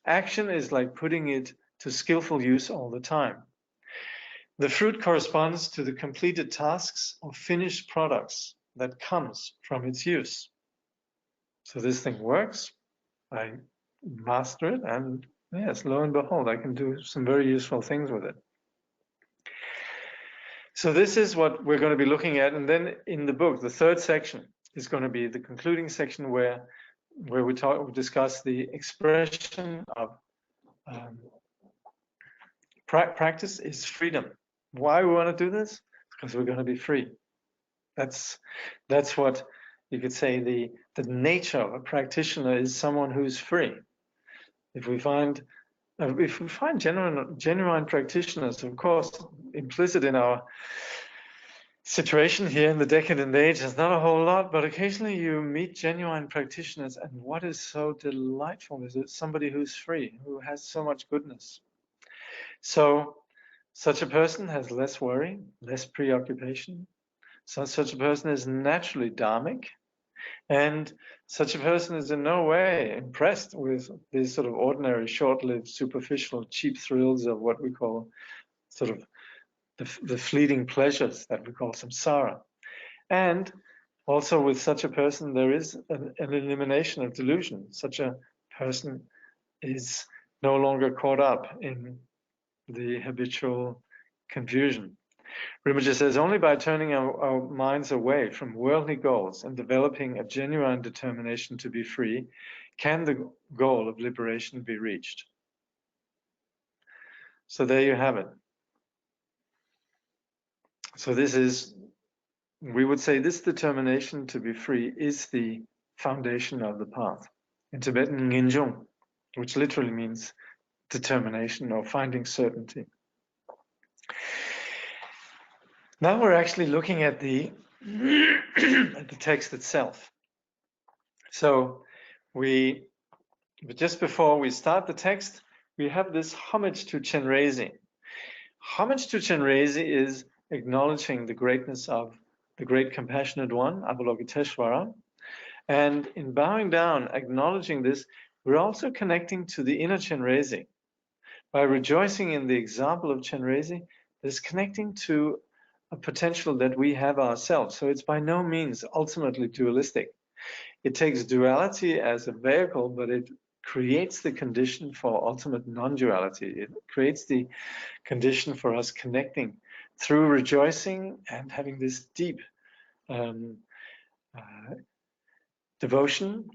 [SPEAKER 1] Action is like putting it to skillful use all the time. The fruit corresponds to the completed tasks or finished products that comes from its use. So this thing works, I master it, and yes, lo and behold, I can do some very useful things with it. So this is what we're going to be looking at, and then in the book, the third section is going to be the concluding section where we discuss the expression of practice is freedom. Why we want to do this? Because we're going to be free. That's what you could say. The nature of a practitioner is someone who's free. If we find genuine practitioners, of course, implicit in our situation here in the decadent age is not a whole lot, but occasionally you meet genuine practitioners, and what is so delightful is it's somebody who's free, who has so much goodness. So such a person has less worry, less preoccupation. So such a person is naturally dharmic, and such a person is in no way impressed with these sort of ordinary, short-lived, superficial, cheap thrills of what we call sort of the fleeting pleasures that we call samsara. And also with such a person, there is an elimination of delusion. Such a person is no longer caught up in the habitual confusion. Rinpoche says, only by turning our minds away from worldly goals and developing a genuine determination to be free, can the goal of liberation be reached. So there you have it. So this is, we would say, this determination to be free is the foundation of the path. In Tibetan, Nginjung, which literally means determination or finding certainty. Now we're actually looking at the at the text itself. So but just before we start the text, we have this homage to Chenrezig. Homage to Chenrezig is acknowledging the greatness of the great compassionate one, Avalokiteshvara. And in bowing down, acknowledging this, we're also connecting to the inner Chenrezig. By rejoicing in the example of Chenrezig, there's connecting to a potential that we have ourselves. So it's by no means ultimately dualistic. It takes duality as a vehicle, but it creates the condition for ultimate non-duality. It creates the condition for us connecting through rejoicing and having this deep devotion,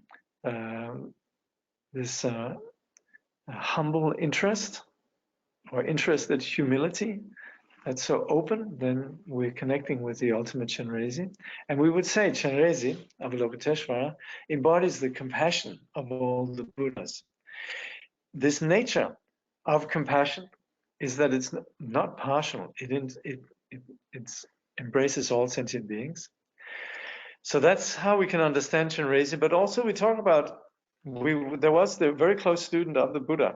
[SPEAKER 1] this humble interest, or interested humility that's so open, then we're connecting with the ultimate Chenrezig. And we would say Chenrezig, Avalokiteshvara, embodies the compassion of all the Buddhas. This nature of compassion is that it's not partial. It embraces all sentient beings. So that's how we can understand Chenrezig. But also we talk about, there was the very close student of the Buddha,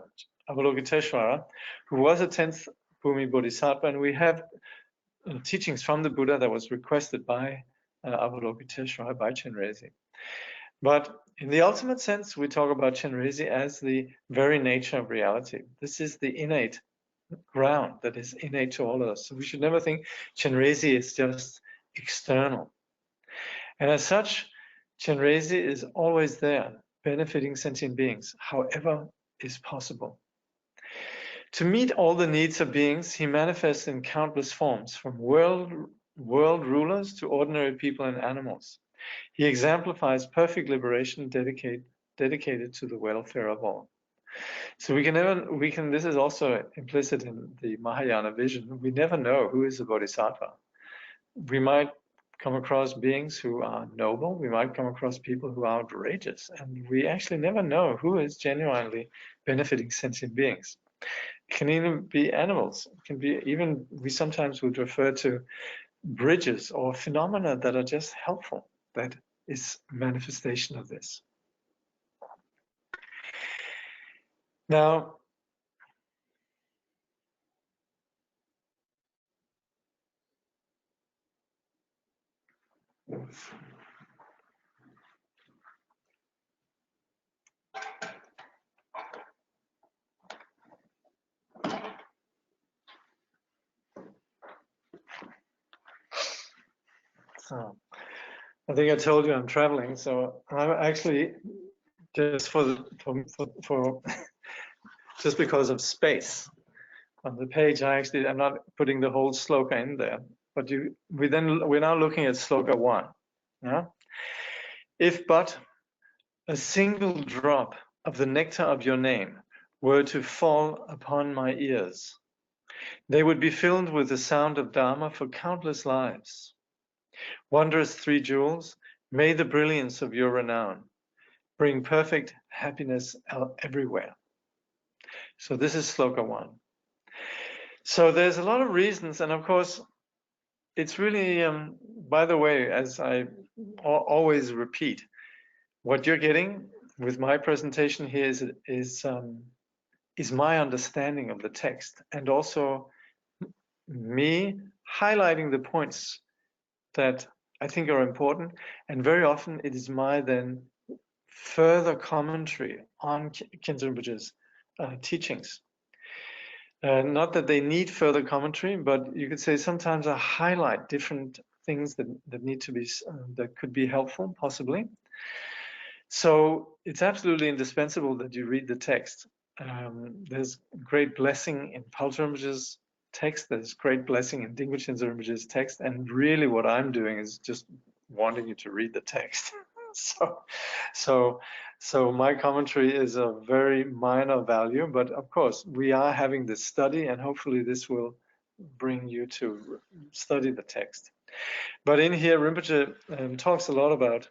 [SPEAKER 1] Avalokiteshvara, who was a 10th Bhumi Bodhisattva, and we have teachings from the Buddha that was requested by Avalokiteshvara, by Chenrezig. But in the ultimate sense, we talk about Chenrezig as the very nature of reality. This is the innate ground that is innate to all of us. So we should never think Chenrezig is just external. And as such, Chenrezig is always there, benefiting sentient beings, however is possible. To meet all the needs of beings, he manifests in countless forms, from world rulers to ordinary people and animals. He exemplifies perfect liberation dedicated to the welfare of all. So this is also implicit in the Mahayana vision. We never know who is a bodhisattva. We might come across beings who are noble. We might come across people who are outrageous. And we actually never know who is genuinely benefiting sentient beings. It can even be animals. It can be even, we sometimes would refer to bridges or phenomena that are just helpful. That is manifestation of this. Now, so I think I told you I'm traveling, so I'm actually just just because of space on the page. I'm not putting the whole sloka in there, but we're now looking at sloka 1. Yeah. If but a single drop of the nectar of your name were to fall upon my ears, they would be filled with the sound of Dharma for countless lives. Wondrous three jewels, may the brilliance of your renown bring perfect happiness everywhere. So this is sloka 1. So there's a lot of reasons, and of course, it's really, by the way, as I always repeat, what you're getting with my presentation here is my understanding of the text, and also me highlighting the points that I think are important, and very often it is my then further commentary on Khyentse Rinpoche's teachings. Not that they need further commentary, but you could say sometimes I highlight different things that need to be that could be helpful, possibly. So it's absolutely indispensable that you read the text. There's great blessing in Paltro Rinpoche's text. There's great blessing in Dingpo Khyentse Rinpoche's text, and really, what I'm doing is just wanting you to read the text. So my commentary is of very minor value, but of course we are having this study, and hopefully this will bring you to study the text. But in here, Rinpoche talks a lot about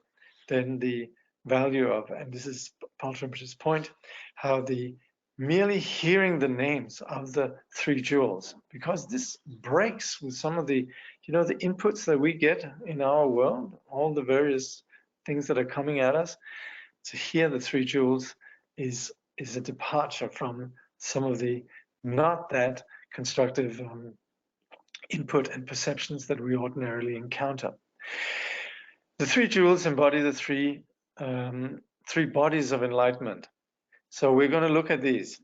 [SPEAKER 1] then the value of, and this is Paltro Rinpoche's point, how the merely hearing the names of the three jewels, because this breaks with some of the, the inputs that we get in our world, all the various things that are coming at us. To hear the three jewels is a departure from some of the not that constructive input and perceptions that we ordinarily encounter. The three jewels embody the three bodies of enlightenment. So we're going to look at these.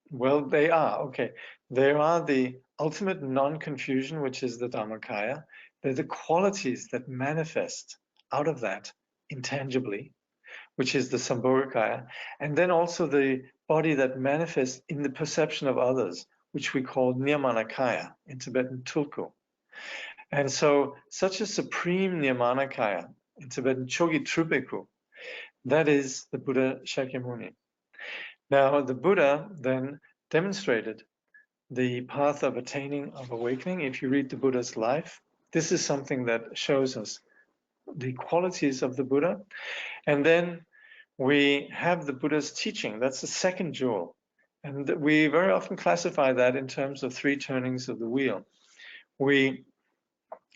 [SPEAKER 1] Well, they are the ultimate non-confusion, which is the Dharmakaya. They're the qualities that manifest out of that intangibly, which is the Sambhogakaya, and then also the body that manifests in the perception of others, which we call Nirmanakaya, in Tibetan Tulku. And so such a supreme Nirmanakaya, in Tibetan Chogi Trupeku, that is the Buddha Shakyamuni. Now, the Buddha then demonstrated the path of attaining, of awakening. If you read the Buddha's life, this is something that shows us the qualities of the Buddha. And then we have the Buddha's teaching. That's the second jewel. And we very often classify that in terms of three turnings of the wheel. We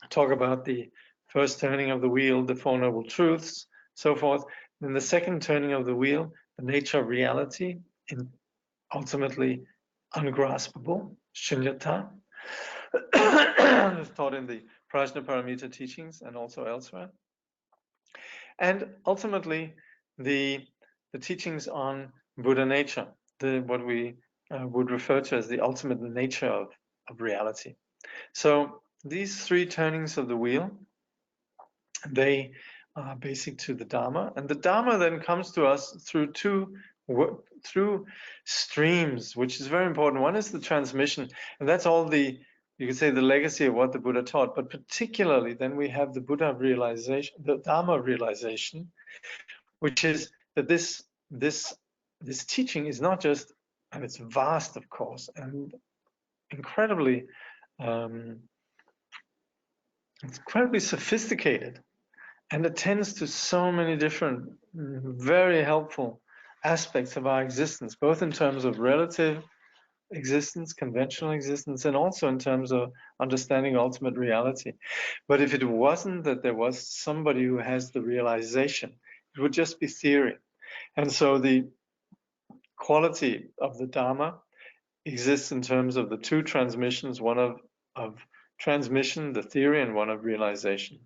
[SPEAKER 1] talk about the first turning of the wheel, the Four Noble Truths, so forth. Then the second turning of the wheel, the nature of reality, in ultimately ungraspable, shunyata, taught in the Prajnaparamita teachings and also elsewhere. And ultimately, the teachings on Buddha nature, what we would refer to as the ultimate nature of reality. So these three turnings of the wheel, they are basic to the Dharma, and the Dharma then comes to us through through streams, which is very important. One is the transmission, and that's all the, you could say, the legacy of what the Buddha taught. But particularly, then we have the Buddha realization, the Dharma realization, which is that this teaching is not just, and it's vast, of course, and incredibly sophisticated, and attends to so many different, very helpful aspects of our existence, both in terms of relative existence, conventional existence, and also in terms of understanding ultimate reality. But if it wasn't that there was somebody who has the realization, it would just be theory. And so the quality of the Dharma exists in terms of the two transmissions, one of transmission, the theory, and one of realization.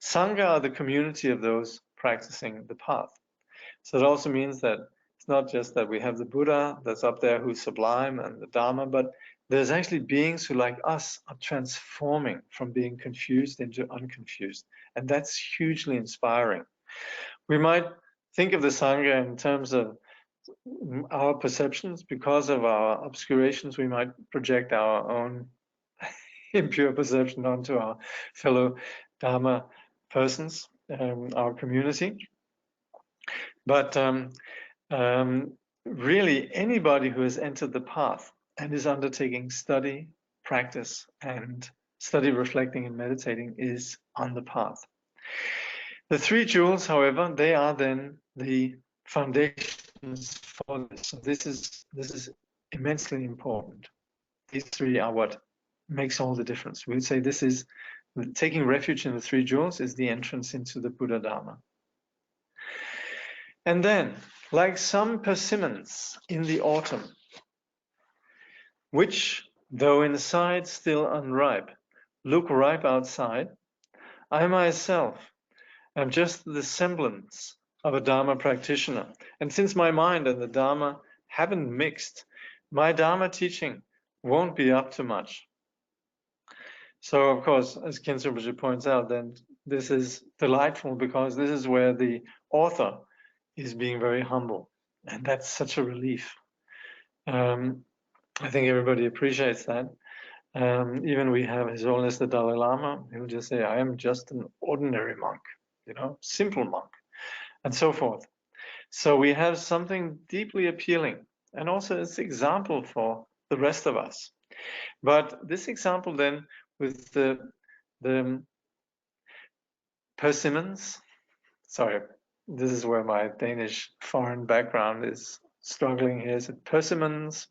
[SPEAKER 1] Sangha are the community of those practicing the path. So it also means that it's not just that we have the Buddha that's up there who's sublime and the Dharma, but there's actually beings who, like us, are transforming from being confused into unconfused. And that's hugely inspiring. We might think of the Sangha in terms of our perceptions. Because of our obscurations, we might project our own impure perception onto our fellow Dharma persons, our community. But really, anybody who has entered the path and is undertaking study, practice, and study, reflecting, and meditating is on the path. The three jewels, however, they are then the foundations for this. So this is immensely important. These three are what makes all the difference. We would say this is taking refuge in the three jewels is the entrance into the Buddha Dharma. And then, like some persimmons in the autumn, which, though inside still unripe, look ripe outside, I myself am just the semblance of a Dharma practitioner. And since my mind and the Dharma haven't mixed, my Dharma teaching won't be up to much. So, of course, as Khyentse Rinpoche points out, then this is delightful because this is where the author is being very humble. And that's such a relief. I think everybody appreciates that. Even we have His Holiness the Dalai Lama, he will just say, I am just an ordinary monk, simple monk, and so forth. So we have something deeply appealing, and also it's example for the rest of us. But this example then with the persimmons, sorry, this is where my Danish foreign background is struggling here. Is it persimmons?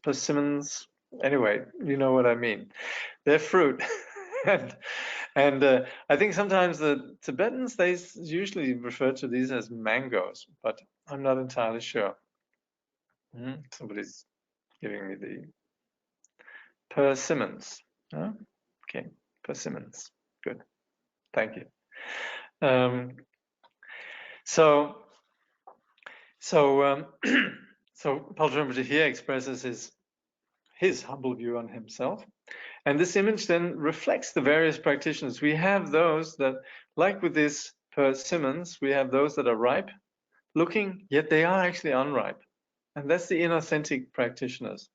[SPEAKER 1] Anyway, you know what I mean. They're fruit. and I think sometimes the Tibetans, they usually refer to these as mangoes, but I'm not entirely sure. Somebody's giving me the persimmons. Okay, persimmons. Good. Thank you. So Paltry Rinpoche here expresses his humble view on himself. And this image then reflects the various practitioners. We have those that, like with this persimmons, we have those that are ripe looking, yet they are actually unripe. And that's the inauthentic practitioners.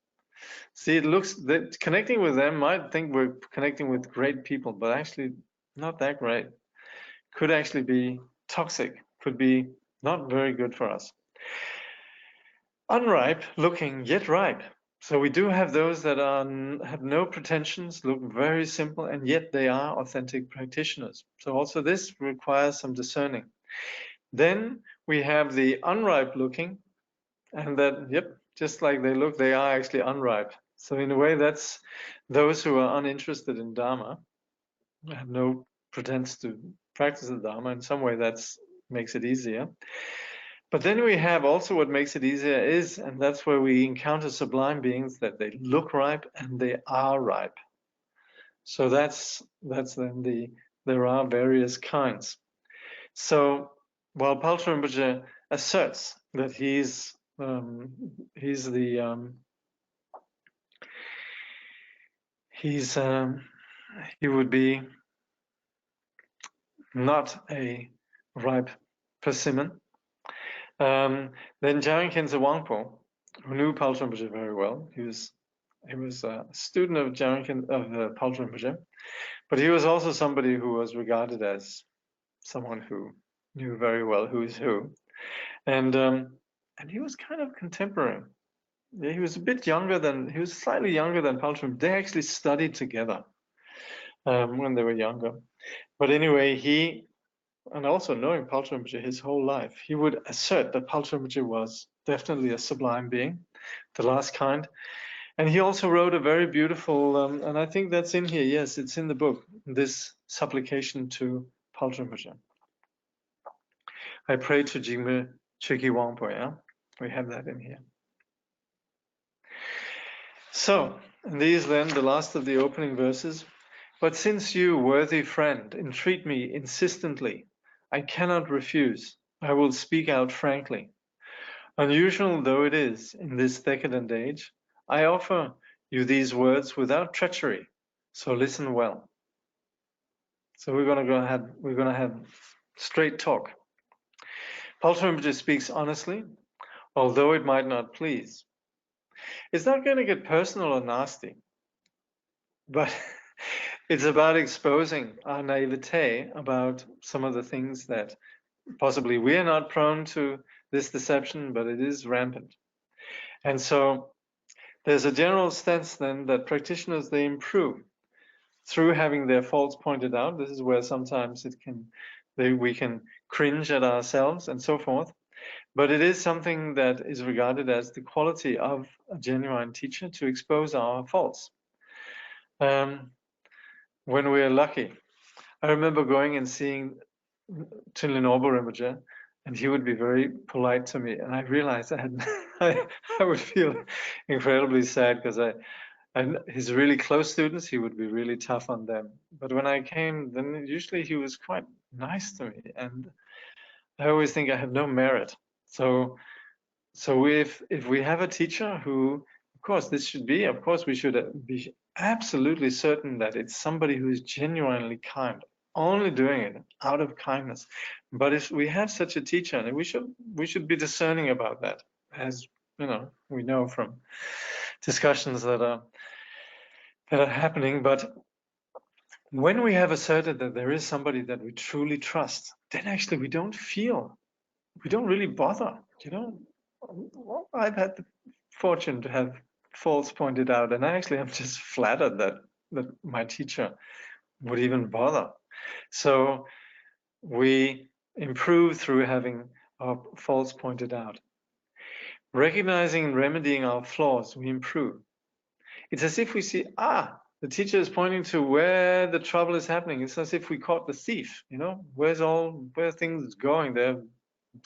[SPEAKER 1] See, it looks that connecting with them might think we're connecting with great people, but actually not that great. Could actually be toxic, could be not very good for us. Unripe looking, yet ripe. So we do have those that have no pretensions, look very simple, and yet they are authentic practitioners. So also this requires some discerning. Then we have the unripe looking, and that, just like they look, they are actually unripe. So in a way, that's those who are uninterested in Dharma, have no pretense to practice the Dharma. In some way, that makes it easier. But then we have also what makes it easier is, and that's where we encounter sublime beings, that they look ripe and they are ripe. So that's then there are various kinds. So while Paltry Rinpoche asserts that he would be not a ripe persimmon. Then Jaren Khenze Wangpo, who knew Paltro Rinpoche very well, he was a student of Paltro Rinpoche, but he was also somebody who was regarded as someone who knew very well who is who, and he was kind of contemporary. Yeah, he was slightly younger than Paltro Rinpoche. They actually studied together when they were younger. But anyway, and also knowing Paltro Rinpoche his whole life, he would assert that Paltro Rinpoche was definitely a sublime being, the last kind. And he also wrote a very beautiful, and I think that's in here, yes, it's in the book, this supplication to Paltro Rinpoche. I pray to Jigme Chökyi Wangpo, yeah? We have that in here. So, these then, the last of the opening verses. But since you, worthy friend, entreat me insistently, I cannot refuse. I will speak out frankly. Unusual though it is in this decadent age, I offer you these words without treachery, so listen well. So we're going to have straight talk. Paltro Rinpoche speaks honestly, although it might not please. It's not going to get personal or nasty, but it's about exposing our naivete about some of the things that possibly we are not prone to this deception, but it is rampant. And so there's a general sense then that practitioners, they improve through having their faults pointed out. This is where sometimes we can cringe at ourselves and so forth. But it is something that is regarded as the quality of a genuine teacher to expose our faults. When we are lucky. I remember going and seeing Chinle Norbo Rinpoche, and he would be very polite to me. And I realized I would feel incredibly sad because his really close students, he would be really tough on them. But when I came, then usually he was quite nice to me. And I always think I have no merit. So if we have a teacher who, of course, we should be absolutely certain that it's somebody who is genuinely kind, only doing it out of kindness. But if we have such a teacher, and we should be discerning about that, as we know from discussions that are happening. But when we have asserted that there is somebody that we truly trust, then actually we don't really bother. Well, I've had the fortune to have faults pointed out, and I'm just flattered that my teacher would even bother. So we improve through having our faults pointed out. Recognizing and remedying our flaws, we improve. It's as if we see, the teacher is pointing to where the trouble is happening. It's as if we caught the thief, where things going, there are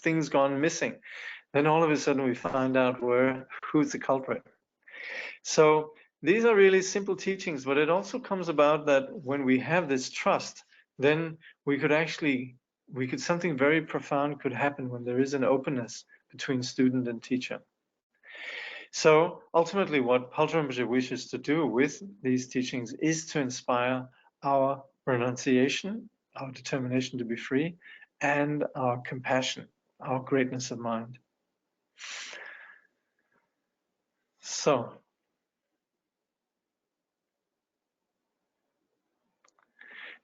[SPEAKER 1] things gone missing. Then all of a sudden we find out who's the culprit. So these are really simple teachings, but it also comes about that when we have this trust, then something very profound could happen when there is an openness between student and teacher. So ultimately what Paltro Rinpoche wishes to do with these teachings is to inspire our renunciation, our determination to be free, and our compassion, our greatness of mind. So,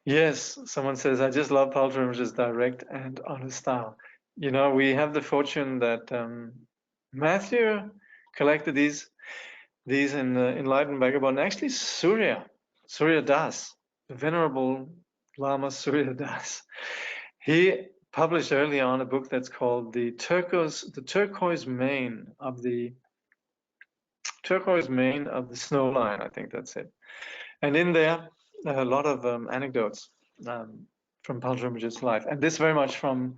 [SPEAKER 1] yes, someone says, I just love Paltro Rinpoche's direct and honest style. We have the fortune that Matthew collected these in the Enlightened Vagabond. Actually, Surya Das, the Venerable Lama Surya Das, he published early on a book that's called the turquoise mane of the snow line. I think that's it. And in there, a lot of anecdotes from Paltro Rinpoche's life, and this very much from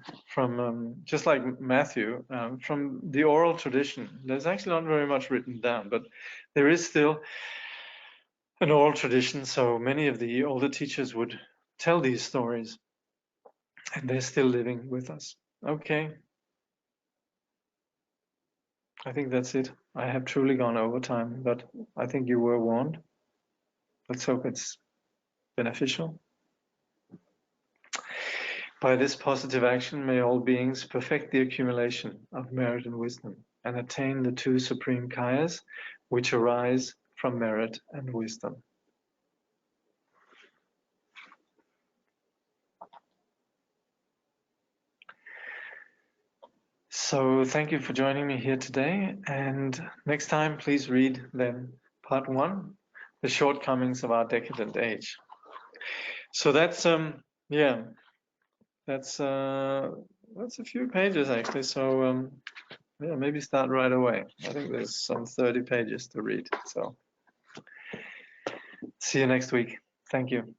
[SPEAKER 1] just like Matthew, from the oral tradition. There's actually not very much written down, but there is still an oral tradition. So many of the older teachers would tell these stories, and they're still living with us. Okay, I think that's it. I have truly gone over time, but I think you were warned. Let's hope it's beneficial. By this positive action, may all beings perfect the accumulation of merit and wisdom, and attain the two supreme kayas, which arise from merit and wisdom. So thank you for joining me here today, and next time please read then part 1, the shortcomings of our decadent age. So that's that's a few pages actually. So yeah, maybe start right away. I think there's some 30 pages to read. So see you next week. Thank you.